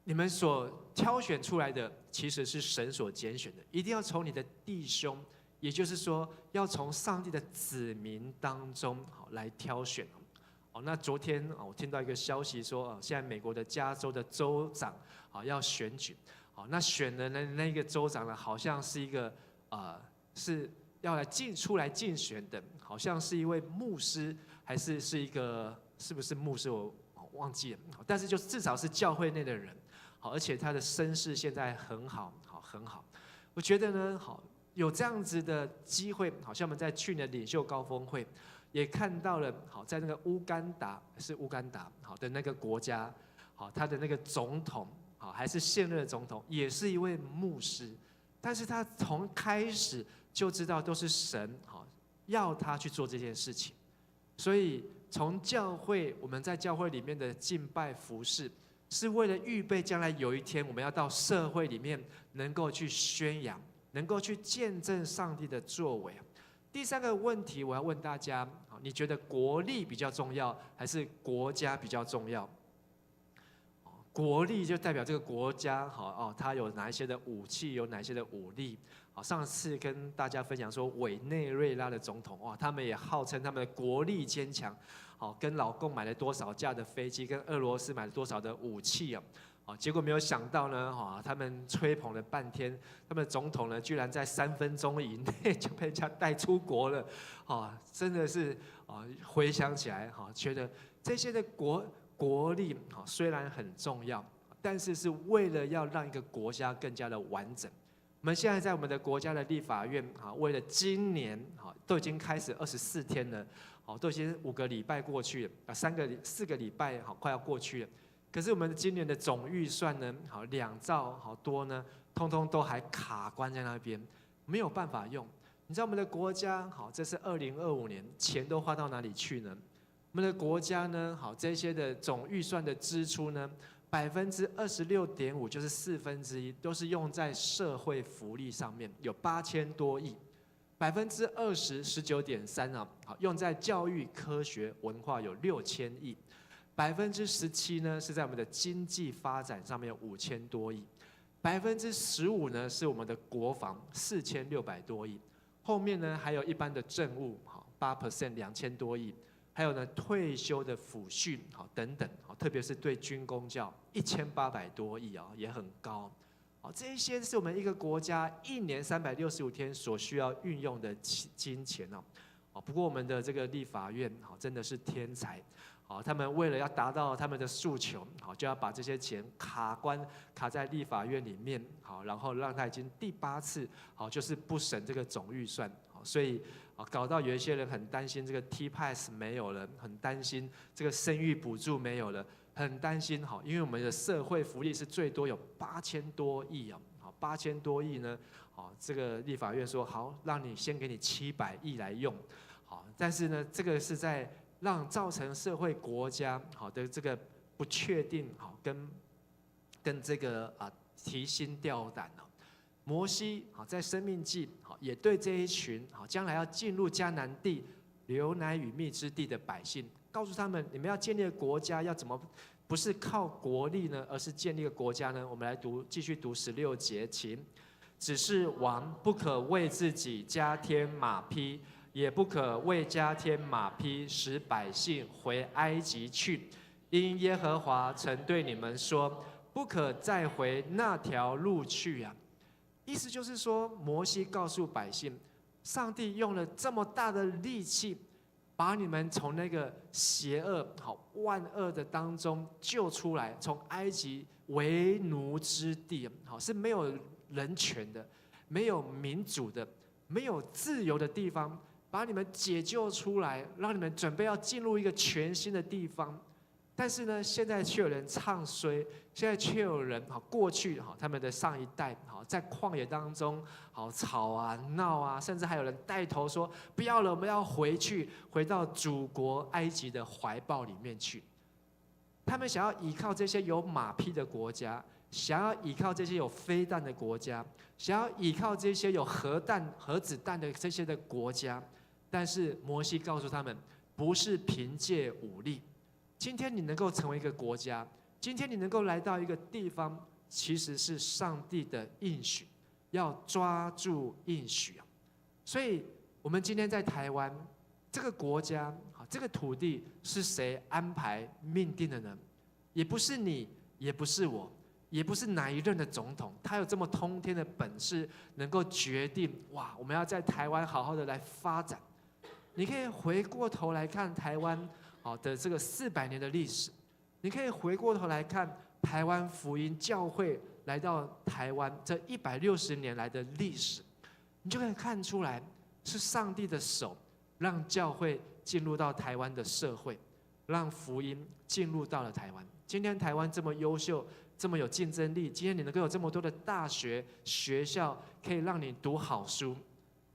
你们所挑选出来的其实是神所拣选的，一定要从你的弟兄，也就是说要从上帝的子民当中来挑选。那昨天我听到一个消息说，现在美国的加州的州长要选举。那选的那个州长呢，好像是一个是要出来竞选的，好像是一位牧师，还是一个是不是牧师我忘记了，但是就至少是教会内的人，而且他的声势现在很好，很好。我觉得呢，有这样子的机会，好像我们在去年领袖高峰会也看到了，在那个乌干达的那个国家，他的那个总统。还是现任的总统，也是一位牧师，但是他从开始就知道都是神要他去做这件事情，所以从教会我们在教会里面的敬拜服事，是为了预备将来有一天我们要到社会里面能够去宣扬，能够去见证上帝的作为。第三个问题，我要问大家：你觉得国力比较重要，还是国家比较重要？国力就代表这个国家，它有哪一些的武器，有哪一些的武力。上次跟大家分享说，委内瑞拉的总统，他们也号称他们的国力坚强，跟老共买了多少架的飞机，跟俄罗斯买了多少的武器结果没有想到呢，他们吹捧了半天，他们的总统呢，居然在3分钟以内就被人家带出国了，真的是回想起来，觉得这些的国力虽然很重要，但是是为了要让一个国家更加的完整。我们现在在我们的国家的立法院为了今年都已经开始24天了，都已经5个礼拜过去了，4个礼拜快要过去了。可是我们今年的总预算呢，2兆多呢，通通都还卡关在那边，没有办法用。你知道我们的国家这是2025年，钱都花到哪里去呢？我们的国家呢，这些的总预算的支出呢，26.5%，就是1/4，都是用在社会福利上面，有8000多亿；20%19.3%用在教育、科学、文化有6000亿；17%呢是在我们的经济发展上面有5000多亿；15%呢是我们的国防4600多亿，后面呢还有一般的政务8%2000多亿。还有呢，退休的抚恤等等，特别是对军公教1800多亿也很高。这一些是我们一个国家1年365天所需要运用的金钱不过我们的这个立法院真的是天才，他们为了要达到他们的诉求，就要把这些钱卡在立法院里面，然后让他已经第8次就是不审这个总预算，所以搞到有一些人很担心这个 T-Pass 没有了，很担心这个生育补助没有了，很担心因为我们的社会福利是最多有8000多亿，8000多亿呢，这个立法院说好，让你先给你700亿来用，但是呢，这个是在造成社会国家的这个不确定跟这个提心吊胆。摩西在生命记也对这一群将来要进入迦南地流奶与蜜之地的百姓，告诉他们：你们要建立的国家要怎么不是靠国力呢，而是建立一个国家呢？我们来继续读16节，请。只是王不可为自己加添马匹，也不可为加添马匹使百姓回埃及去，因耶和华曾对你们说，不可再回那条路去啊。意思就是说，摩西告诉百姓，上帝用了这么大的力气，把你们从那个邪恶、万恶的当中救出来，从埃及为奴之地，是没有人权的、没有民主的、没有自由的地方，把你们解救出来，让你们准备要进入一个全新的地方。但是呢，现在却有人唱衰，现在却有人过去他们的上一代在旷野当中吵啊闹啊，甚至还有人带头说不要了，我们要回到祖国埃及的怀抱里面去。他们想要依靠这些有马匹的国家，想要依靠这些有飞弹的国家，想要依靠这些有核子弹的这些的国家，但是摩西告诉他们，不是凭借武力。今天你能够成为一个国家，今天你能够来到一个地方，其实是上帝的应许，要抓住应许。所以我们今天在台湾这个国家，这个土地是谁安排命定的呢？也不是你，也不是我，也不是哪一任的总统，他有这么通天的本事，能够决定我们要在台湾好好的来发展。你可以回过头来看台湾的这个400年的历史，你可以回过头来看台湾福音教会来到台湾这160年来的历史，你就可以看出来是上帝的手让教会进入到台湾的社会，让福音进入到了台湾。今天台湾这么优秀，这么有竞争力，今天你能够有这么多的大学学校可以让你读好书，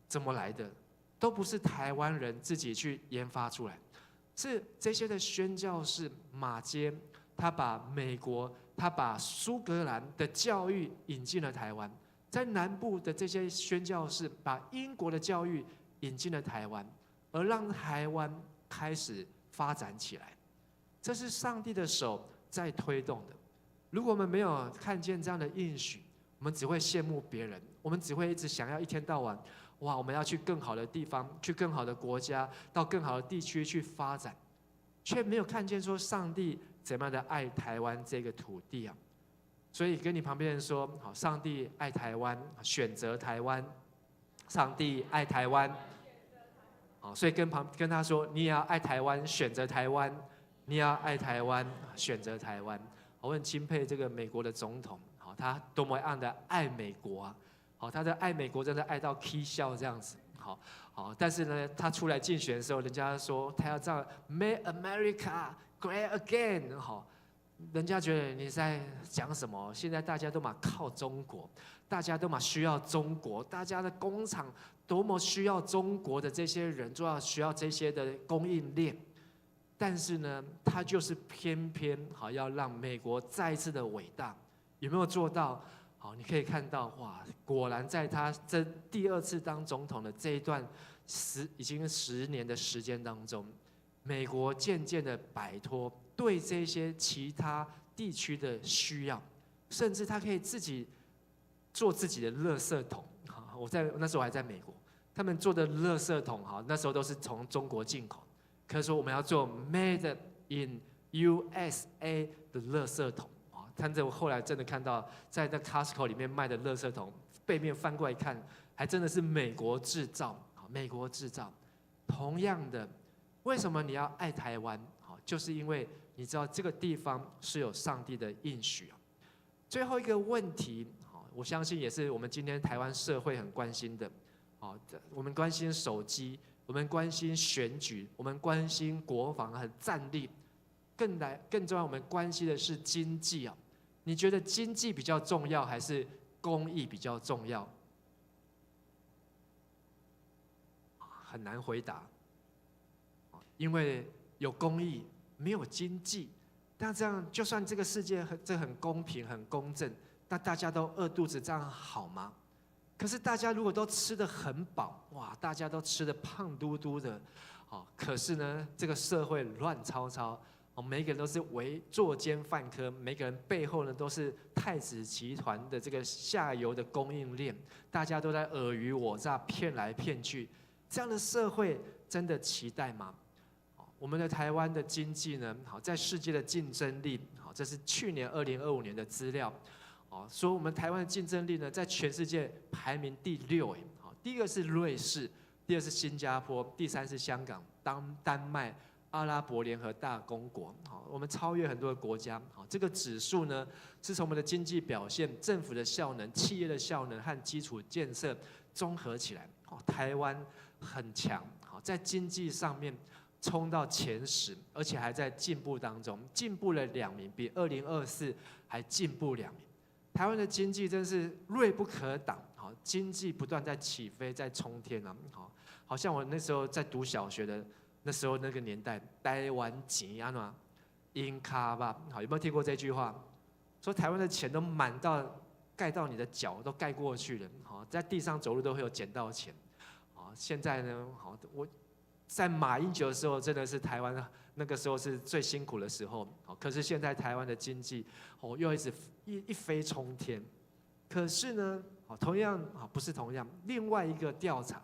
怎么来的？都不是台湾人自己去研发出来，是这些的宣教士马偕，他把美国他把苏格兰的教育引进了台湾，在南部的这些宣教士把英国的教育引进了台湾，而让台湾开始发展起来。这是上帝的手在推动的。如果我们没有看见这样的应许，我们只会羡慕别人，我们只会一直想要一天到晚，哇，我们要去更好的地方，去更好的国家，到更好的地区去发展，却没有看见说上帝怎么样的爱台湾这个土地啊。所以跟你旁边人说，好，上帝爱台湾，选择台湾，上帝爱台湾。好，所以跟他说，你也要爱台湾，选择台湾，你也要爱台湾，选择台湾。我很钦佩这个美国的总统，好，他多么样的爱美国啊！好，他的爱美国真的爱到起笑这样子，好，但是呢，他出来竞选的时候，人家说他要这样 Make America Great Again， 好，人家觉得你在讲什么？现在大家都嘛靠中国，大家都嘛需要中国，大家的工厂多么需要中国的这些人，就要需要这些的供应链。但是呢，他就是偏偏好要让美国再一次的伟大，有没有做到？好，你可以看到，哇，果然在他这第二次当总统的这一段已经10年的时间当中，美国渐渐的摆脱对这些其他地区的需要，甚至他可以自己做自己的垃圾桶。那时候还在美国，他们做的垃圾桶，那时候都是从中国进口。可是说我们要做 Made in USA 的垃圾桶啊！看着我后来真的看到，在那 Costco 里面卖的垃圾桶，背面翻过来看，还真的是美国制造，美国制造。同样的，为什么你要爱台湾？就是因为你知道这个地方是有上帝的应许啊。最后一个问题，我相信也是我们今天台湾社会很关心的，我们关心手机。我们关心选举，我们关心国防和战力，更重要，我们关心的是经济啊。你觉得经济比较重要，还是公益比较重要？很难回答，因为有公益，没有经济。那这样，就算这个世界很公平、很公正，那大家都饿肚子，这样好吗？可是大家如果都吃得很饱，哇，大家都吃得胖嘟嘟的，可是呢，这个社会乱糟糟，每个人都是作奸犯科，每个人背后呢都是太子集团的这个下游的供应链，大家都在尔虞我诈，骗来骗去，这样的社会真的期待吗？我们的台湾的经济呢，在世界的竞争力，这是去年2025年的资料。说我们台湾的竞争力呢，在全世界排名第6，第一个是瑞士，第二是新加坡，第3是香港、丹麦、阿拉伯联合大公国，我们超越很多的国家。这个指数呢，是从我们的经济表现、政府的效能、企业的效能和基础建设综合起来，台湾很强，在经济上面冲到前10，而且还在进步当中，进步了2名，比2024还进步2名。台湾的经济真是锐不可挡，经济不断在起飞，在冲天啊！好像我那时候在读小学的那时候那个年代，台湾钱安怎因卡吧？有没有听过这句话？说台湾的钱都满到盖到你的脚都盖过去了，在地上走路都会有捡到钱。现在呢，我在马英九的时候，真的是台湾那个时候是最辛苦的时候。可是现在台湾的经济又一飞冲天。可是呢，同样不是同样，另外一个调查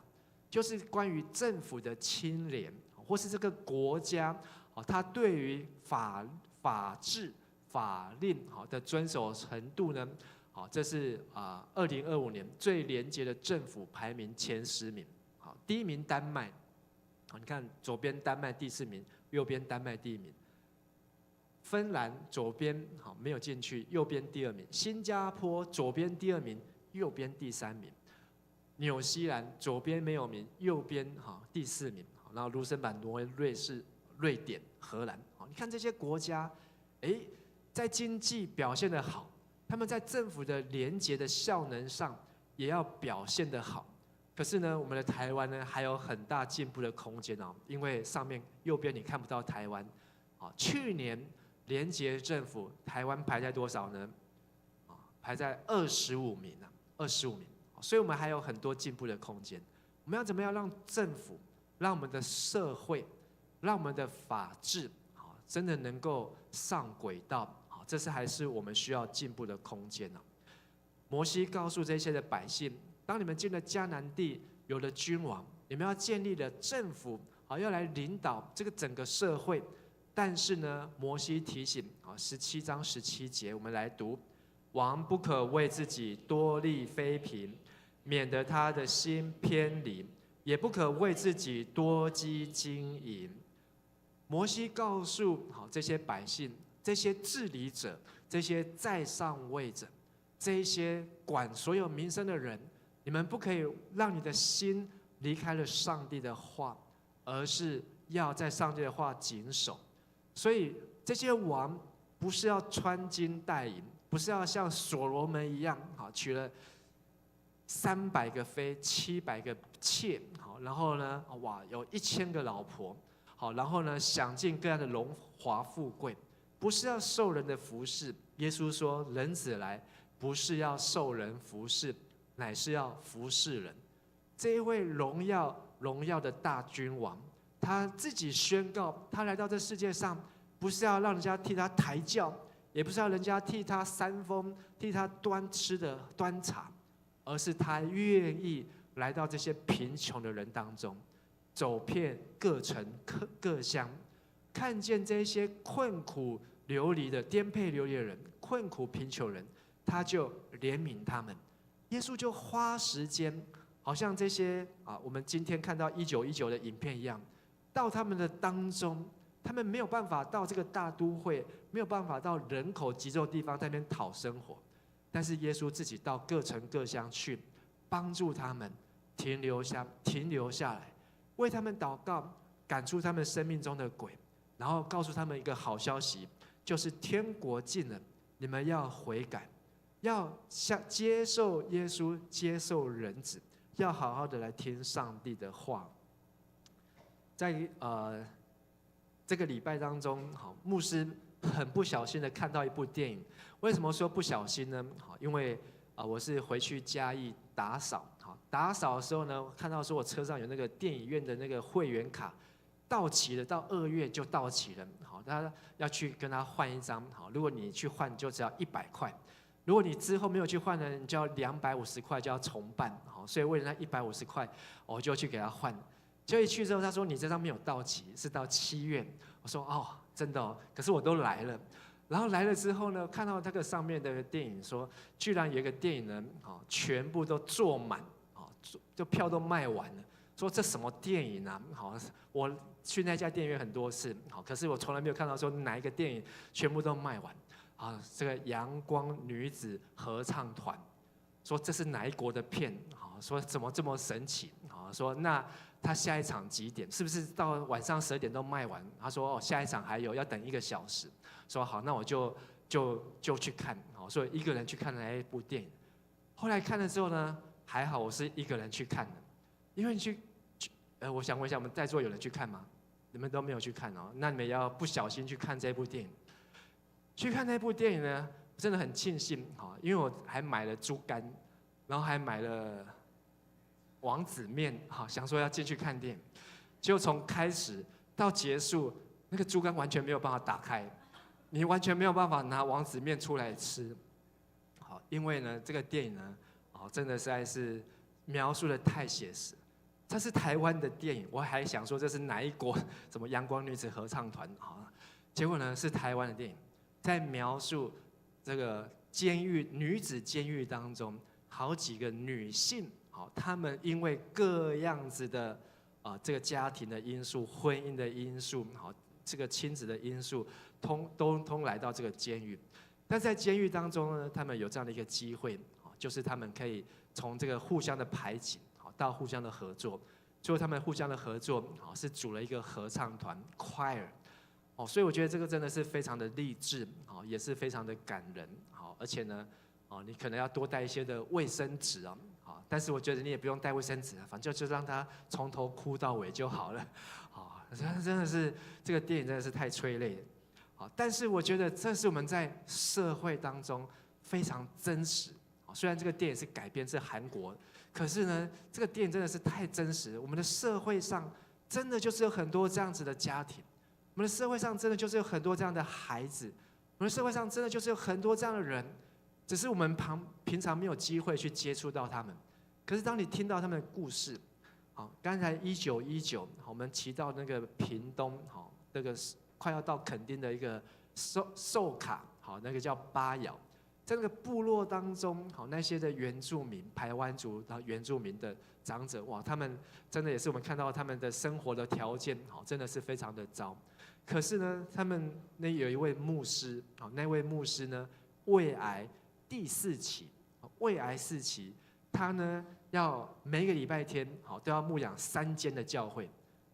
就是关于政府的清廉，或是这个国家它对于法治法令的遵守程度呢，这是2025年最廉洁的政府排名前10名。第1名丹麦。你看左边丹麦第4名，右边丹麦第1名。芬兰左边没有进去，右边第2名。新加坡左边第2名，右边第3名。纽西兰左边没有名，右边第4名。然后卢森堡、挪威、瑞士、瑞典、荷兰。你看这些国家，在经济表现得好，他们在政府的廉洁的效能上也要表现得好。可是呢，我们的台湾呢还有很大进步的空间因为上面右边你看不到台湾，去年连结政府，台湾排在多少呢？排在25名啊，25名。所以我们还有很多进步的空间。我们要怎么样让政府、让我们的社会、让我们的法治，真的能够上轨道？这是还是我们需要进步的空间呢。摩西告诉这些的百姓，当你们进了迦南地，有了君王，你们要建立了政府，要来领导这个整个社会。但是呢，摩西提醒，17章17节，我们来读：王不可为自己多立妃嫔，免得他的心偏离；也不可为自己多积金银。摩西告诉这些百姓，这些治理者，这些在上位者，这些管所有民生的人，你们不可以让你的心离开了上帝的话，而是要在上帝的话谨守。所以这些王不是要穿金戴银，不是要像所罗门一样，娶了300个妃，700个妾，然后呢，有1000个老婆，然后呢，享尽各样的荣华富贵，不是要受人的服侍。耶稣说，人子来不是要受人服侍，乃是要服侍人。这一位荣耀的大君王，他自己宣告，他来到这世界上，不是要让人家替他抬轿，也不是要人家替他扇风，替他端吃的端茶，而是他愿意来到这些贫穷的人当中，走遍各城各乡，看见这些困苦流离的颠沛流离的人，困苦贫穷人，他就怜悯他们。耶稣就花时间，好像这些我们今天看到1919的影片一样，到他们的当中，他们没有办法到这个大都会，没有办法到人口集中的地方在那边讨生活，但是耶稣自己到各城各乡去，帮助他们停留下来，为他们祷告，赶出他们生命中的鬼，然后告诉他们一个好消息，就是天国近了，你们要悔改，要接受耶稣，接受人子，要好好的来听上帝的话。在这个礼拜当中，牧师很不小心的看到一部电影。为什么说不小心呢？因为我是回去嘉义打扫，打扫的时候呢，看到说我车上有那个电影院的那个会员卡到期了，到2月就到期了，大家要去跟他换一张。如果你去换，就只要100块；如果你之后没有去换呢，你就要250块，就要重办。所以为了那150块，我就去给他换。就一去之后，他说你这张没有到期，是到7月。我说哦，真的哦，可是我都来了。然后来了之后呢，看到那个上面的电影说，居然有一个电影呢，全部都坐满，就票都卖完了。说这什么电影啊？我去那家电影院很多次，可是我从来没有看到说哪一个电影全部都卖完。这个阳光女子合唱团，说这是哪一国的片？说怎么这么神奇？说那他下一场几点？是不是到晚上12点都卖完？他说下一场还有，要等1个小时。说好，那我就去看。所以一个人去看了那一部电影。后来看了之后呢，还好我是一个人去看的，因为我想问一下，我们在座有人去看吗？你们都没有去看哦，那你们要不小心去看这部电影。去看那部电影呢，真的很庆幸，因为我还买了猪肝，然后还买了王子面，想说要进去看电影。结果从开始到结束，那个猪肝完全没有办法打开，你完全没有办法拿王子面出来吃。因为呢，这个电影呢，真的实在是描述的太写实。它是台湾的电影，我还想说这是哪一国什么阳光女子合唱团，结果呢是台湾的电影，在描述这个女子监狱当中，好几个女性，她们因为各样子的这个家庭的因素、婚姻的因素，这个亲子的因素，通来到这个监狱。但在监狱当中呢，他们有这样的一个机会，就是他们可以从这个互相的排挤到互相的合作。最后他们互相的合作是组了一个合唱团 choir。所以我觉得这个真的是非常的励志，也是非常的感人，而且呢，你可能要多带一些的卫生纸啊，但是我觉得你也不用带卫生纸，反正就让他从头哭到尾就好了，真的是这个电影真的是太催泪了。好，但是我觉得这是我们在社会当中非常真实。虽然这个电影是改编自韩国，可是呢，这个电影真的是太真实。我们的社会上真的就是有很多这样子的家庭，我们的社会上真的就是有很多这样的孩子，我们的社会上真的就是有很多这样的人，只是我们平常没有机会去接触到他们。可是当你听到他们的故事，好，刚才1919，我们骑到那个屏东，好，那个快要到垦丁的一个寿卡，好，那个叫巴窑。在那个部落当中，好，那些的原住民、排湾族的原住民的长者，哇，他们真的也是我们看到他们的生活的条件，好，真的是非常的糟。可是呢，他们那有一位牧师，好，那位牧师呢，胃癌第4期，胃癌4期，他呢要每个礼拜天，好，都要牧养3间的教会。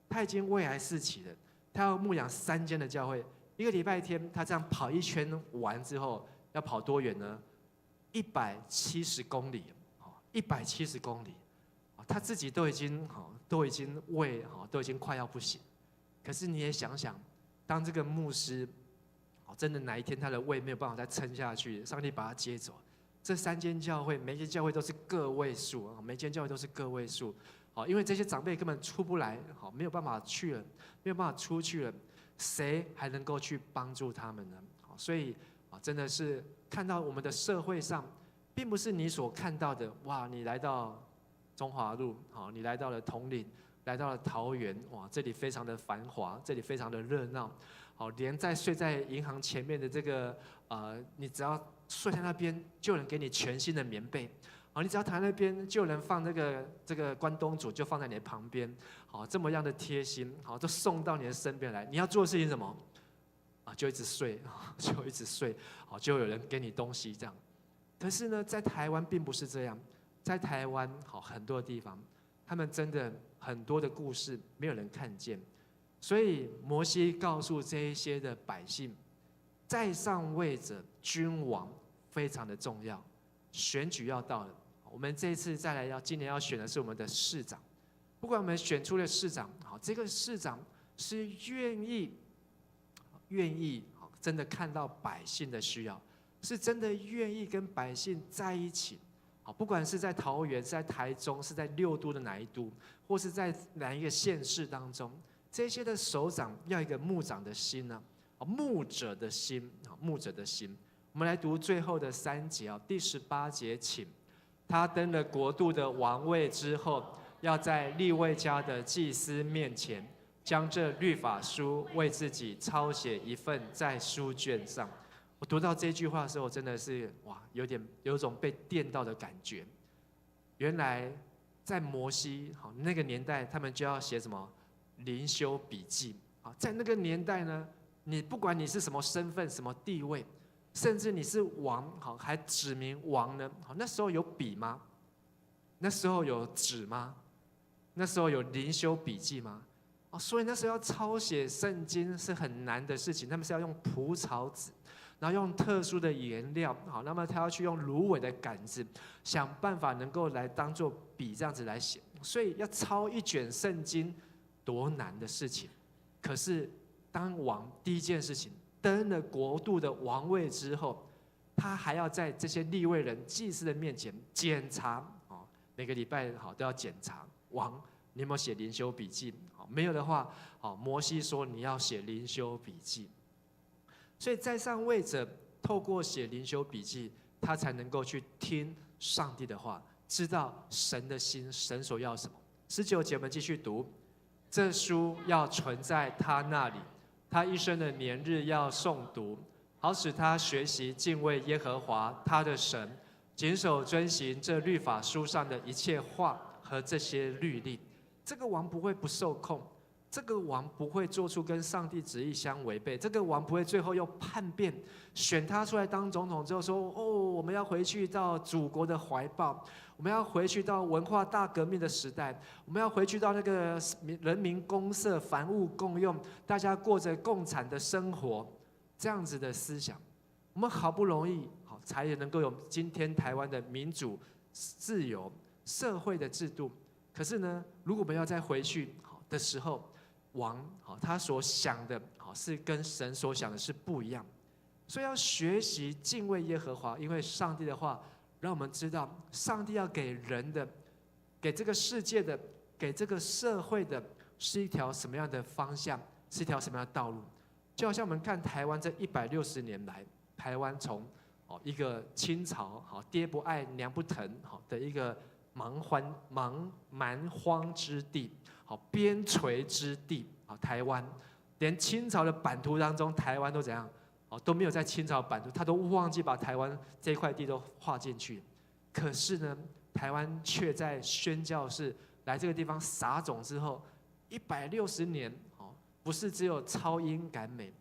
他已经胃癌4期了，他要牧养3间的教会，一个礼拜天，他这样跑一圈完之后。要跑多远呢？170公里，170公里，他自己都已经胃都已经快要不行。可是你也想想，当这个牧师真的哪一天他的胃没有办法再撑下去，上帝把他接走，这3间教会，每间教会都是个位数，每间教会都是个位数，因为这些长辈根本出不来，没有办法去了，没有办法出去了，谁还能够去帮助他们呢？所以。真的是看到我们的社会上，并不是你所看到的。哇，你来到中华路，好，你来到了统领，来到了桃园，哇，这里非常的繁华，这里非常的热闹。好，连睡在银行前面的这个你只要睡在那边，就有人给你全新的棉被。好，你只要躺在那边，就有人放这个关东煮，就放在你的旁边。好，这么样的贴心，好，都送到你的身边来。你要做的事情是什么？就一直睡，就一直睡，好，就有人给你东西这样。可是呢，在台湾并不是这样，在台湾好很多地方，他们真的很多的故事没有人看见，所以摩西告诉这一些的百姓，在上位者君王非常的重要，选举要到了。我们这一次再来今年要选的是我们的市长，不管我们选出了市长，好，这个市长是愿意真的看到百姓的需要，是真的愿意跟百姓在一起。好，不管是在桃园、是在台中、是在6都的哪一都，或是在哪一个县市当中，这些的首长要一个牧长的心呢，牧者的心，牧者的心。我们来读最后的3节第18节，请他登了国度的王位之后，要在利未家的祭司面前。将这律法书为自己抄写一份在书卷上。我读到这句话的时候，真的是哇，有种被电到的感觉。原来在摩西那个年代，他们就要写什么灵修笔记啊。在那个年代呢，你不管你是什么身份、什么地位，甚至你是王还指明王呢，那时候有笔吗？那时候有纸吗？那时候有灵修笔记吗？所以那时候要抄写圣经是很难的事情，他们是要用蒲草纸，然后用特殊的颜料，好，那么他要去用芦苇的杆子，想办法能够来当做笔这样子来写。所以要抄一卷圣经，多难的事情。可是当王第一件事情登了国度的王位之后，他还要在这些利未人、祭司的面前检查，每个礼拜都要检查王。你有没有写灵修笔记？没有的话，摩西说你要写灵修笔记。所以在上位者透过写灵修笔记，他才能够去听上帝的话，知道神的心，神所要什么。19节我们继续读，这书要存在他那里，他一生的年日要诵读，好使他学习敬畏耶和华他的神，谨守遵行这律法书上的一切话和这些律例。这个王不会不受控，这个王不会做出跟上帝旨意相违背，这个王不会最后又叛变，选他出来当总统之后说：“我们要回去到祖国的怀抱，我们要回去到文化大革命的时代，我们要回去到那个人民公社、凡物共用，大家过着共产的生活，这样子的思想。”我们好不容易才能够有今天台湾的民主、自由、社会的制度。可是呢，如果我们要再回去的时候，王，好，他所想的，好，是跟神所想的是不一样。所以要学习敬畏耶和华，因为上帝的话让我们知道，上帝要给人的、给这个世界的、给这个社会的，是一条什么样的方向，是一条什么样的道路。就好像我们看台湾这160年来，台湾从一个清朝爹不爱娘不疼的一个蛮荒之地，边陲之地，台湾连清朝的版图当中，台湾都怎样？都没有在清朝版图，他都忘记把台湾这块地都划进去。可是呢，台湾却在宣教士来这个地方撒种之后，160年，不是只有超英赶美，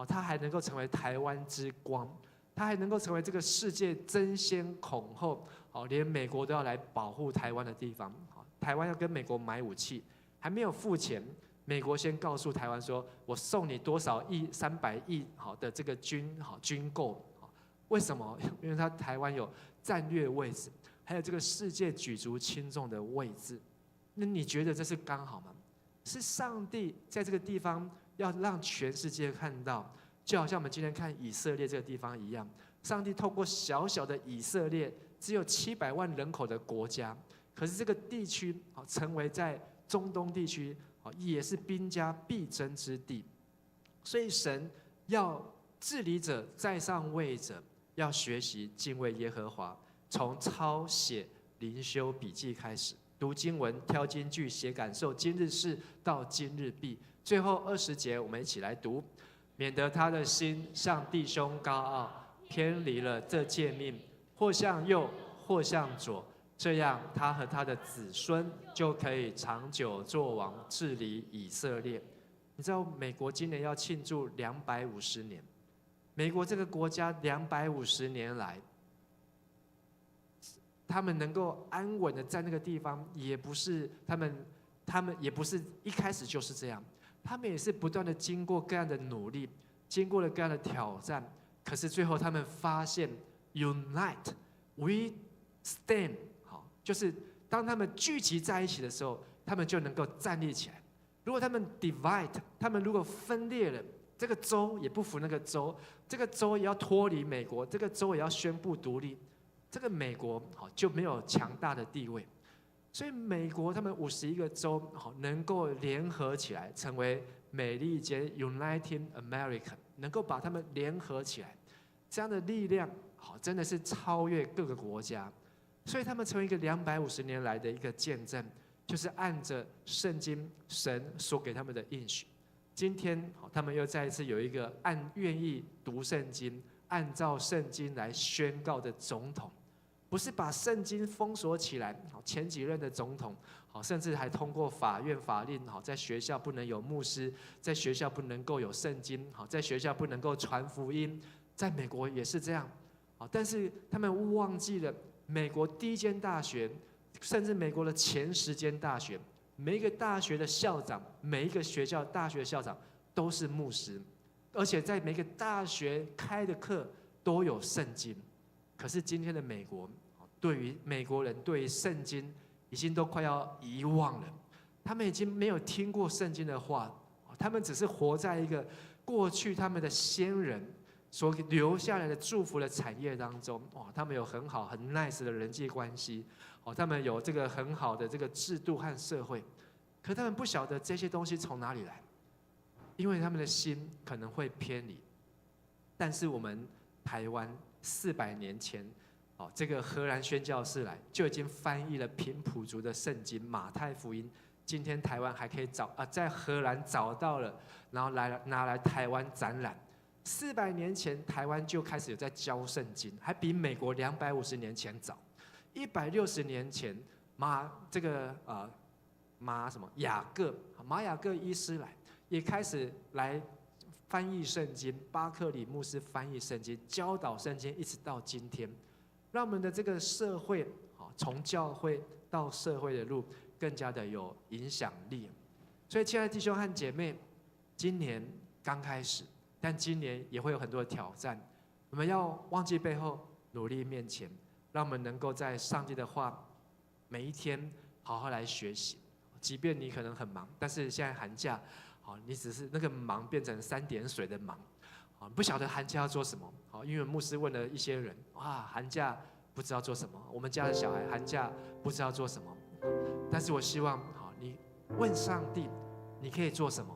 他还能够成为台湾之光，他还能够成为这个世界争先恐后，连美国都要来保护台湾的地方。台湾要跟美国买武器，还没有付钱，美国先告诉台湾说：“我送你多少亿，300亿的这个军购。”为什么？因为它台湾有战略位置，还有这个世界举足轻重的位置。那你觉得这是刚好吗？是上帝在这个地方要让全世界看到，就好像我们今天看以色列这个地方一样。上帝透过小小的以色列，只有700万人口的国家，可是这个地区成为在中东地区也是兵家必争之地。所以神要治理者在上位者，要学习敬畏耶和华，从抄写灵修笔记开始，读经文、挑经句、写感受，今日事到今日毕。最后20节，我们一起来读，免得他的心向弟兄高傲，偏离了这诫命，或向右，或向左，这样他和他的子孙就可以长久作王，治理以色列。你知道美国今年要庆祝250年，美国这个国家250年来，他们能够安稳的在那个地方，也不是他们也不是一开始就是这样，他们也是不断的经过各样的努力，经过了各样的挑战，可是最后他们发现 ，unite we stand， 就是当他们聚集在一起的时候，他们就能够站立起来。如果他们 divide， 他们如果分裂了，这个州也不服那个州，这个州也要脱离美国，这个州也要宣布独立，这个美国就没有强大的地位。所以美国他们51个州能够联合起来，成为美利坚 United America， 能够把他们联合起来，这样的力量真的是超越各个国家。所以他们成为一个250年来的一个见证，就是按着圣经神所给他们的应许。今天他们又再一次有一个愿意读圣经、按照圣经来宣告的总统，不是把圣经封锁起来。前几任的总统，甚至还通过法院法令，在学校不能有牧师，在学校不能够有圣经，在学校不能够传福音。在美国也是这样，但是他们忘记了美国第一间大学，甚至美国的前10间大学，每一个大学的校长，每一个学校大学的校长都是牧师，而且在每个大学开的课都有圣经。可是今天的美国，对于美国人对于圣经已经都快要遗忘了，他们已经没有听过圣经的话，他们只是活在一个过去他们的先人所留下来的祝福的产业当中。他们有很好很 nice 的人际关系，他们有这个很好的这个制度和社会，可他们不晓得这些东西从哪里来，因为他们的心可能会偏离。但是我们台湾400年前，这个荷兰宣教士来就已经翻译了平埔族的圣经马太福音。今天台湾还可以在荷兰找到了，然后拿来台湾展览。400年前台湾就开始有在教圣经，还比美国250年前早。160年前马雅各医师来，也开始来翻译圣经，巴克里牧师翻译圣经，教导圣经，一直到今天，让我们的这个社会，从教会到社会的路更加的有影响力。所以，亲爱的弟兄和姐妹，今年刚开始，但今年也会有很多的挑战。我们要忘记背后，努力面前，让我们能够在上帝的话每一天好好来学习。即便你可能很忙，但是现在寒假，好，你只是那个忙变成3点水的忙，啊，不晓得寒假要做什么。好，因为牧师问了一些人，哇，寒假不知道做什么。我们家的小孩寒假不知道做什么，但是我希望，好，你问上帝，你可以做什么？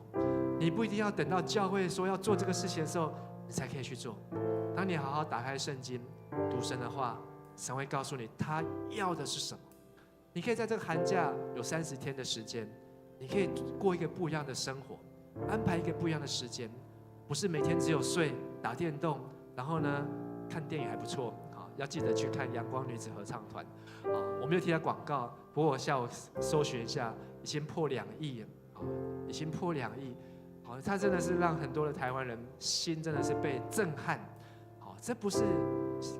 你不一定要等到教会说要做这个事情的时候，你才可以去做。当你好好打开圣经，读神的话，神会告诉你他要的是什么。你可以在这个寒假有30天的时间，你可以过一个不一样的生活，安排一个不一样的时间，不是每天只有睡、打电动，然后呢看电影还不错啊，要记得去看阳光女子合唱团啊。我没有替他广告，不过我下午搜寻一下，已经破2亿啊，已经破2亿。好，他真的是让很多的台湾人心真的是被震撼。好，这不是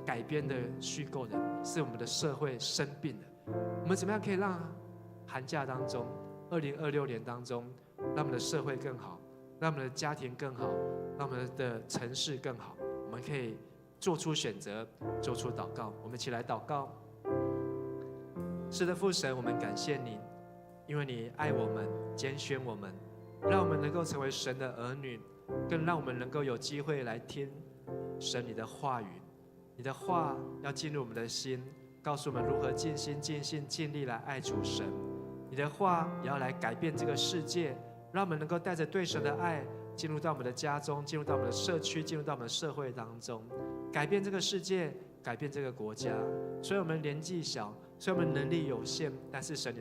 改编的虚构的，是我们的社会生病了。我们怎么样可以让寒假当中，2026年当中，让我们的社会更好，让我们的家庭更好，让我们的城市更好？我们可以做出选择，做出祷告。我们一起来祷告。是的，父神，我们感谢你，因为你爱我们，拣选我们，让我们能够成为神的儿女，更让我们能够有机会来听神你的话语。你的话要进入我们的心，告诉我们如何尽心尽性尽力来爱主神。你的话也要来改变这个世界，让我们能够带着对神的爱进入到我们的家中，进入到我们的社区，进入到我们的社会当中，改变这个世界，改变这个国家。虽然我们年纪小，虽然我们能力有限，但是神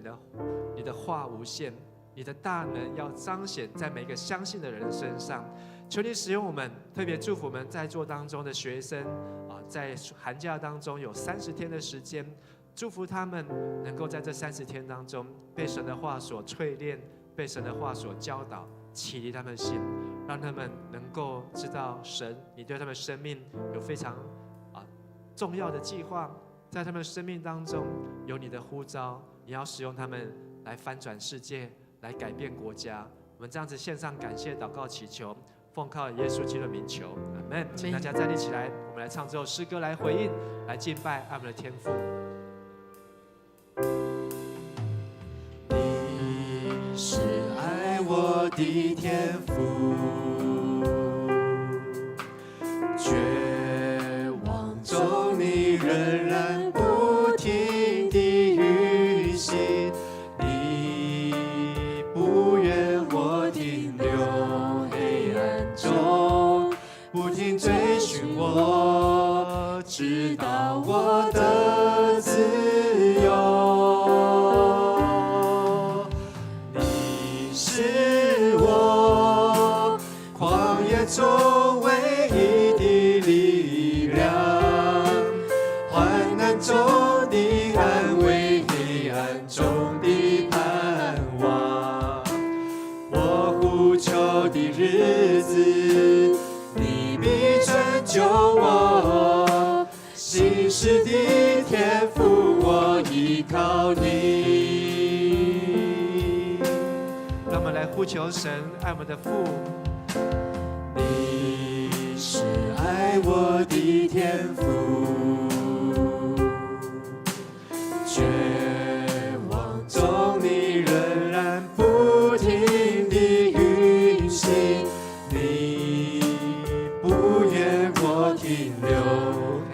你的话无限，你的大能要彰显在每个相信的人身上。求你使用我们，特别祝福我们在座当中的学生啊，在寒假当中有30天的时间，祝福他们能够在这30天当中被神的话所淬炼，被神的话所教导，启迪他们的心，让他们能够知道神你对他们生命有非常重要的计划，在他们生命当中有你的呼召，你要使用他们来翻转世界，来改变国家。我们这样子献上感谢祷告祈求，奉靠耶稣基督的名求，阿们。请大家站立起来，我们来唱这首诗歌来回应，来敬拜爱我们的天父。你是爱我的天父，绝望中你仍然不停地运行，你不愿我停留黑暗中，不停追寻我，直到我的自由。你是我旷野中唯一的力量，患难中的安慰，黑暗中的盼望。我呼求的日子，你必拯救我，信实的天父，我依靠你。让我们来呼求神，爱我们的父。你是爱我的天父，绝望中你仍然不停地运行，你不愿我停留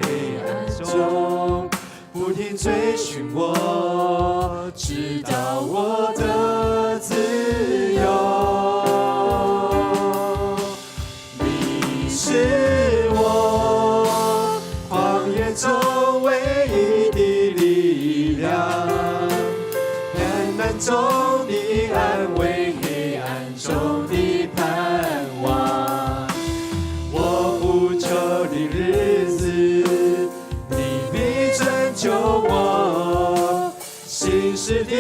黑暗中，不停追寻我，直到我的自由。你是我旷野中唯一的力量，黑暗中的安慰，黑暗中的盼望。我呼求的日子，你必拯救我，信实的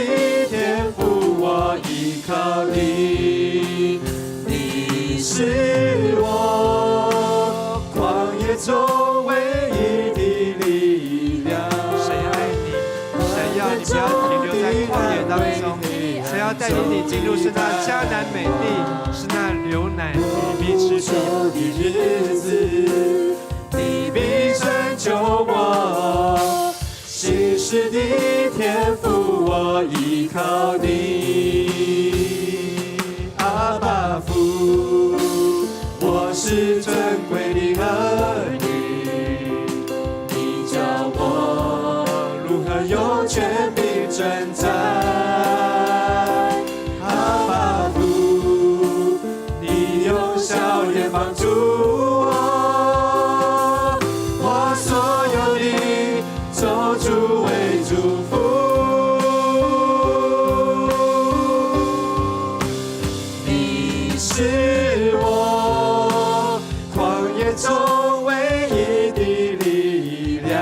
天父，我依靠你。你是我旷野中唯一的力量。神爱你，神要你不要停留在旷野当中，神要带领你进入是那迦南美地，是那流奶与蜜之地。的日子，你必拯救我，信实的天父，我依靠你。阿爸父。是尊贵的儿女，你教我如何用权柄征战。阿爸父，你用笑脸帮助我，我所有的咒诅为祝福。你是我旷野中唯一的力量，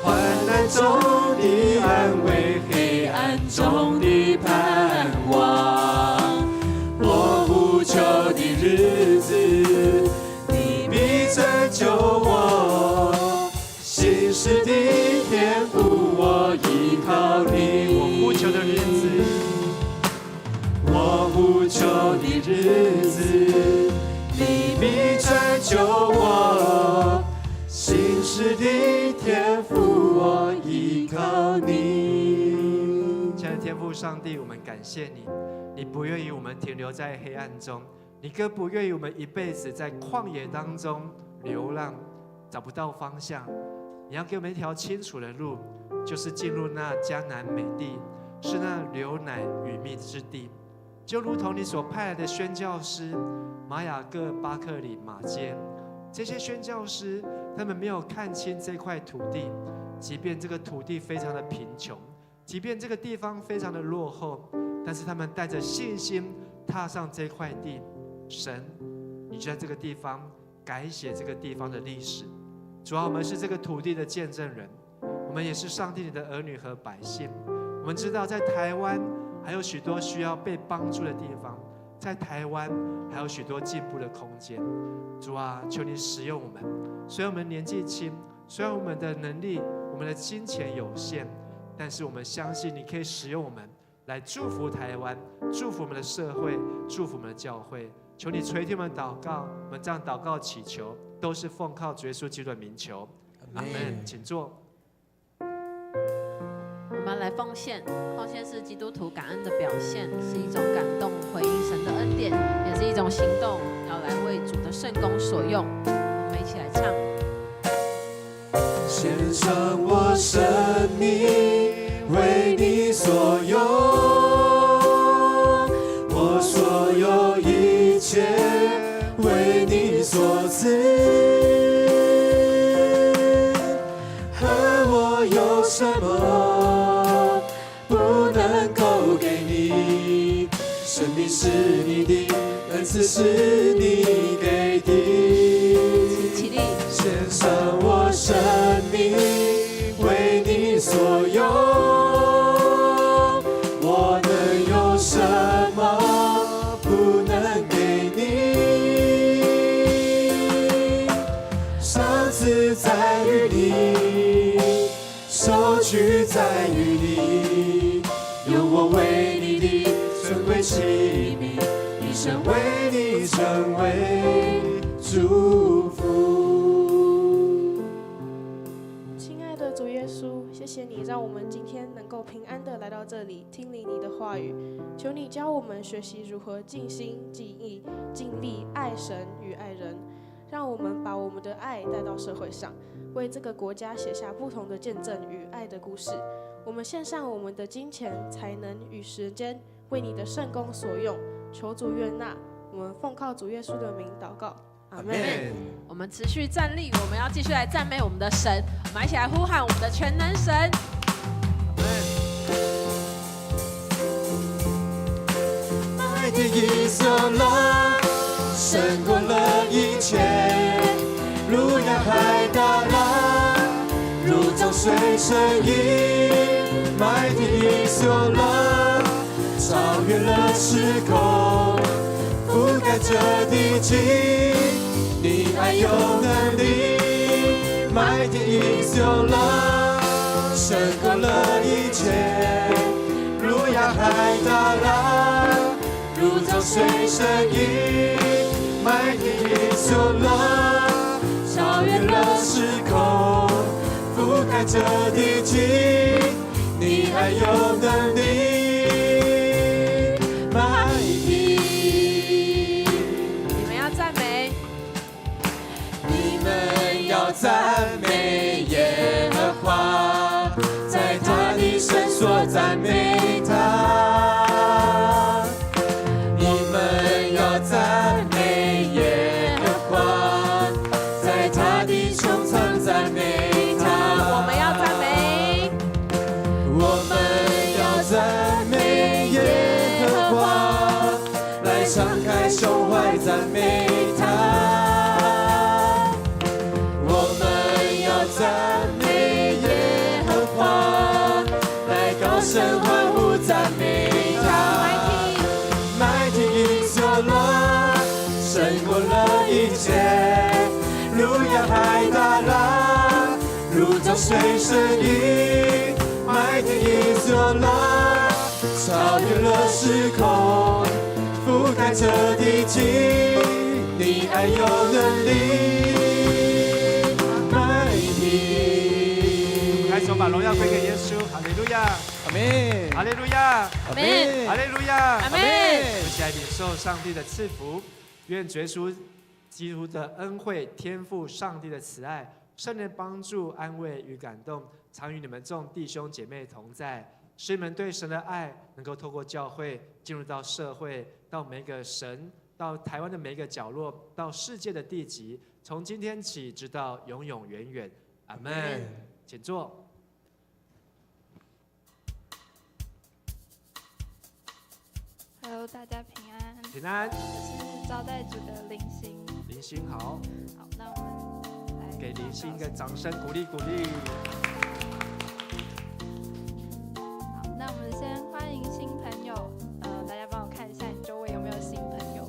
患难中的安慰，黑暗中的盼望。我呼求的日子，你必拯救我。信实的天父，我依靠你。我呼求的日子，我呼求的日子，你必拯救我。信实的天父，我依靠你。亲爱的天父上帝，我们感谢你，你不愿意我们停留在黑暗中，你更不愿意我们一辈子在旷野当中流浪，找不到方向。你要给我们一条清楚的路，就是进入那迦南美地，是那流奶与蜜之地。就如同你所派来的宣教师马雅各、巴克里、马坚，这些宣教师，他们没有看清这块土地，即便这个土地非常的贫穷，即便这个地方非常的落后，但是他们带着信心踏上这块地。神，你就在这个地方改写这个地方的历史。主啊，我们是这个土地的见证人，我们也是上帝你的儿女和百姓。我们知道在台湾还有许多需要被帮助的地方，在台湾还有许多进步的空间。主啊，求你使用我们。虽然我们年纪轻，虽然我们的能力、我们的金钱有限，但是我们相信你可以使用我们来祝福台湾，祝福我们的社会，祝福我们的教会。求你垂听我们祷告，我们这样祷告祈求，都是奉靠主耶稣基督的名求。阿门。请坐。我们来奉献，奉献是基督徒感恩的表现，是一种感动回应神的恩典，也是一种行动，要来为主的圣工所用。我们一起来唱。献上我生命，为你所用，我所有一切为你所赐，和我有什么不能够给你？生命是你的，恩赐是你给的。献上我生命，为你所用，我能有什么不能给你？赏赐在于你，收取在于你，用我为你的尊贵器皿，一生为你成为祝福。谢谢你让我们今天能够平安的来到这里听领你的话语，求你教我们学习如何尽心尽意尽力爱神与爱人，让我们把我们的爱带到社会上，为这个国家写下不同的见证与爱的故事。我们献上我们的金钱才能与时间，为你的圣工所用，求主悦纳。我们奉靠主耶稣的名祷告，阿们。我们持续站立，我们要继续来赞美我们的神，我们一起来呼喊我们的全能神。爱的以色列胜过了一切，如亚海大浪，如涨水成溢。爱的以色列超越了时空，覆盖着地极，你爱有能力。爱的以色列胜过了一切，如亚海大浪，如涨水成溢。爱的以色列超越了时空，覆盖着地极，你爱有能力。你们要赞美敞开胸怀赞美他。我们要赞美耶和华，来高声欢呼赞美他。Mighty is your love， 胜过了一切。路亚海大浪，如潮水声音。Mighty is your love， 超越了时空，覆盖着地极，你爱有能力。Mighty， 开始把荣耀归给耶稣，哈利路亚，阿门，哈利路亚，阿门，哈利路亚，阿门。一起来领受上帝的赐福，愿耶稣基督的恩惠、天父上帝的慈爱、圣灵帮助、安慰与感动，常与你们众弟兄姐妹同在，使你们对神的爱能够透过教会进入到社会，到每个神，到台湾的每一个角落，到世界的地极，从今天起直到永永远远。阿们。请坐。Hello， 大家平安。平安。我是招待组的林心。林心好。好，那我们来给林心一个掌声鼓励鼓励。好，那我们先欢迎新朋友。大家帮我看一下你周围有没有新朋友。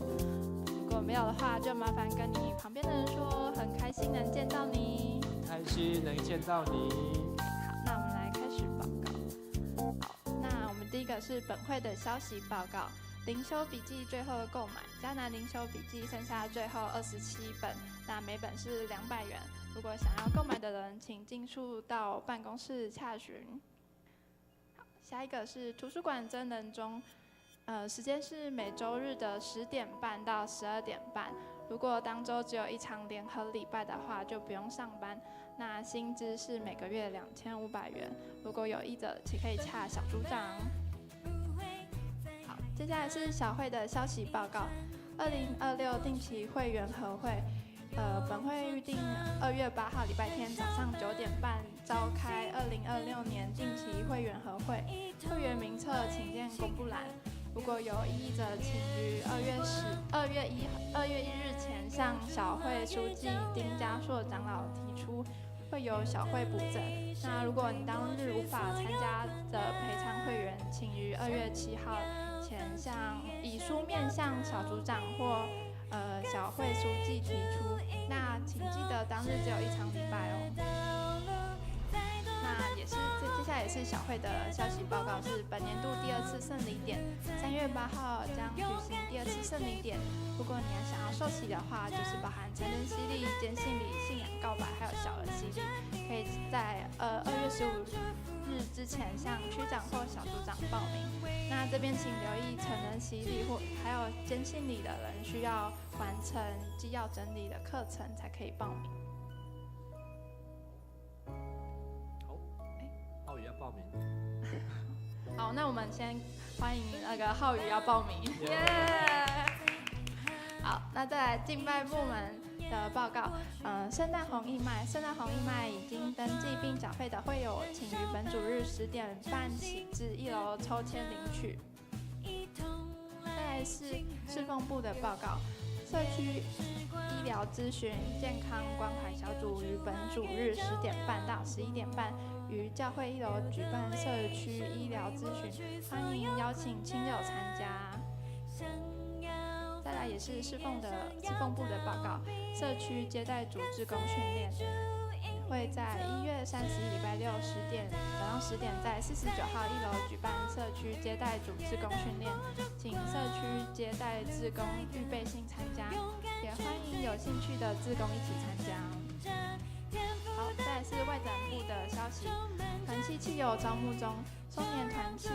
如果没有的话，就麻烦跟你旁边的人说，很开心能见到你。开心能见到你。好，那我们来开始报告。好，那我们第一个是本会的消息报告。灵修笔记最后的购买，迦南灵修笔记剩下最后27本，那每本是200元。如果想要购买的人，请尽速到办公室洽询。好，下一个是图书馆真人中，时间是每周日的10点半到12点半。如果当周只有一场联合礼拜的话，就不用上班。那薪资是每个月2500元。如果有意者，请可以洽小组长。接下来是小会的消息报告。2026定期会员合会，本会预定2月8号礼拜天早上9点半召开2026年定期会员合会。会员名册请见公布栏。如果有异议者，请于2月1日前向小会书记丁家硕长老提出，会由小会补赠。那如果你当日无法参加的陪参会员，请于2月7号前以书面向小组长或小会书记提出。那请记得当日只有一场礼拜哦。那接下来也是小会的消息报告，是本年度第2次圣礼典，3月8号将举行第2次圣礼典。如果你想要受洗的话，就是包含成人洗礼、坚信礼、信仰告白，还有小儿洗礼，可以在2月15日之前向区长或小组长报名。那这边请留意成人洗礼或还有坚信礼的人需要完成纪要整理的课程才可以报名。浩宇要报名。好，那我们先欢迎那个浩宇要报名。耶！好，那再来敬拜部门的报告。圣诞红义卖已经登记并缴费的会友，请于本主日10点半起至1楼抽签领取。再来是侍奉部的报告。社区医疗咨询健康关怀小组于本主日10点半到11点半于教会1楼举办社区医疗咨询，欢迎邀请亲友参加。再来也是侍奉部的报告，社区接待组志工训练会在1月30日礼拜六早上10点在49号1楼举办社区接待组志工训练，请社区接待志工预备性参加，也欢迎有兴趣的志工一起参加。好，再来是外展部的消息，团契戚友招募中，中年团契、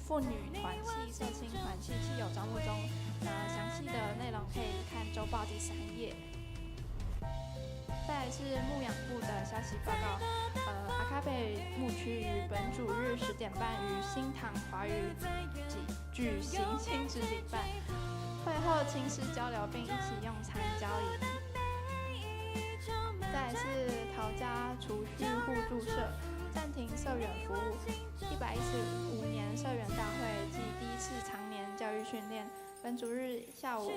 妇女团契、社青团契戚友招募中，详细的内容可以看周报第3页。再来是牧养部的消息报告，阿卡贝牧区于本主日10点半于新堂华语举行亲子礼拜，会后亲师交流并一起用餐交易。再来是陶家储蓄互助社暂停社员服务，115年社员大会暨第1次常年教育训练本主日下午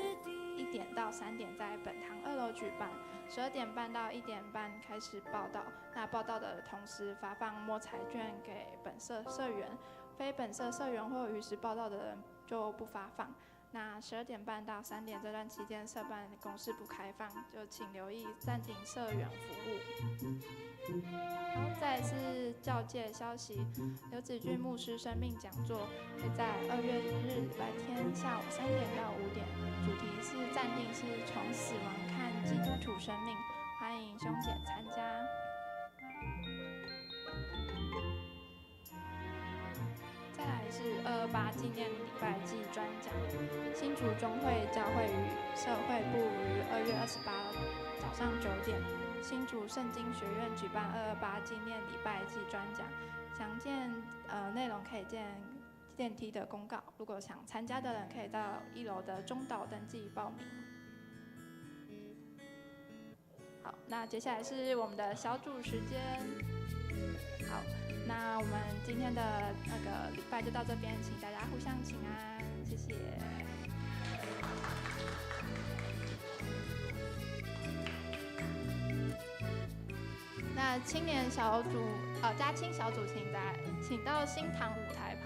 1点到3点在本堂2楼举办，12点半到1点半开始报到。那报到的同时发放摸彩券给本社社员，非本社社员或逾时报到的人就不发放。那12点半到3点这段期间，社办公室不开放，就请留意暂停社员服务。好，再来是教界消息，刘子俊牧师生命讲座会在2月1日礼拜天下午3点到5点，主题是暂定是从死亡看基督徒生命，欢迎兄姐参加。再来是228纪念礼拜祭专讲，新竹中会教会与社会部于2月28日早上9点，新竹圣经学院举办228纪念礼拜祭专讲，详见内容可以见电梯的公告。如果想参加的人，可以到1楼的中岛登记报名。好，那接下来是我们的小组时间。好，那我们今天的那个礼拜就到这边，请大家互相请安，谢谢。那青年小组，家青小组请到新堂舞台旁。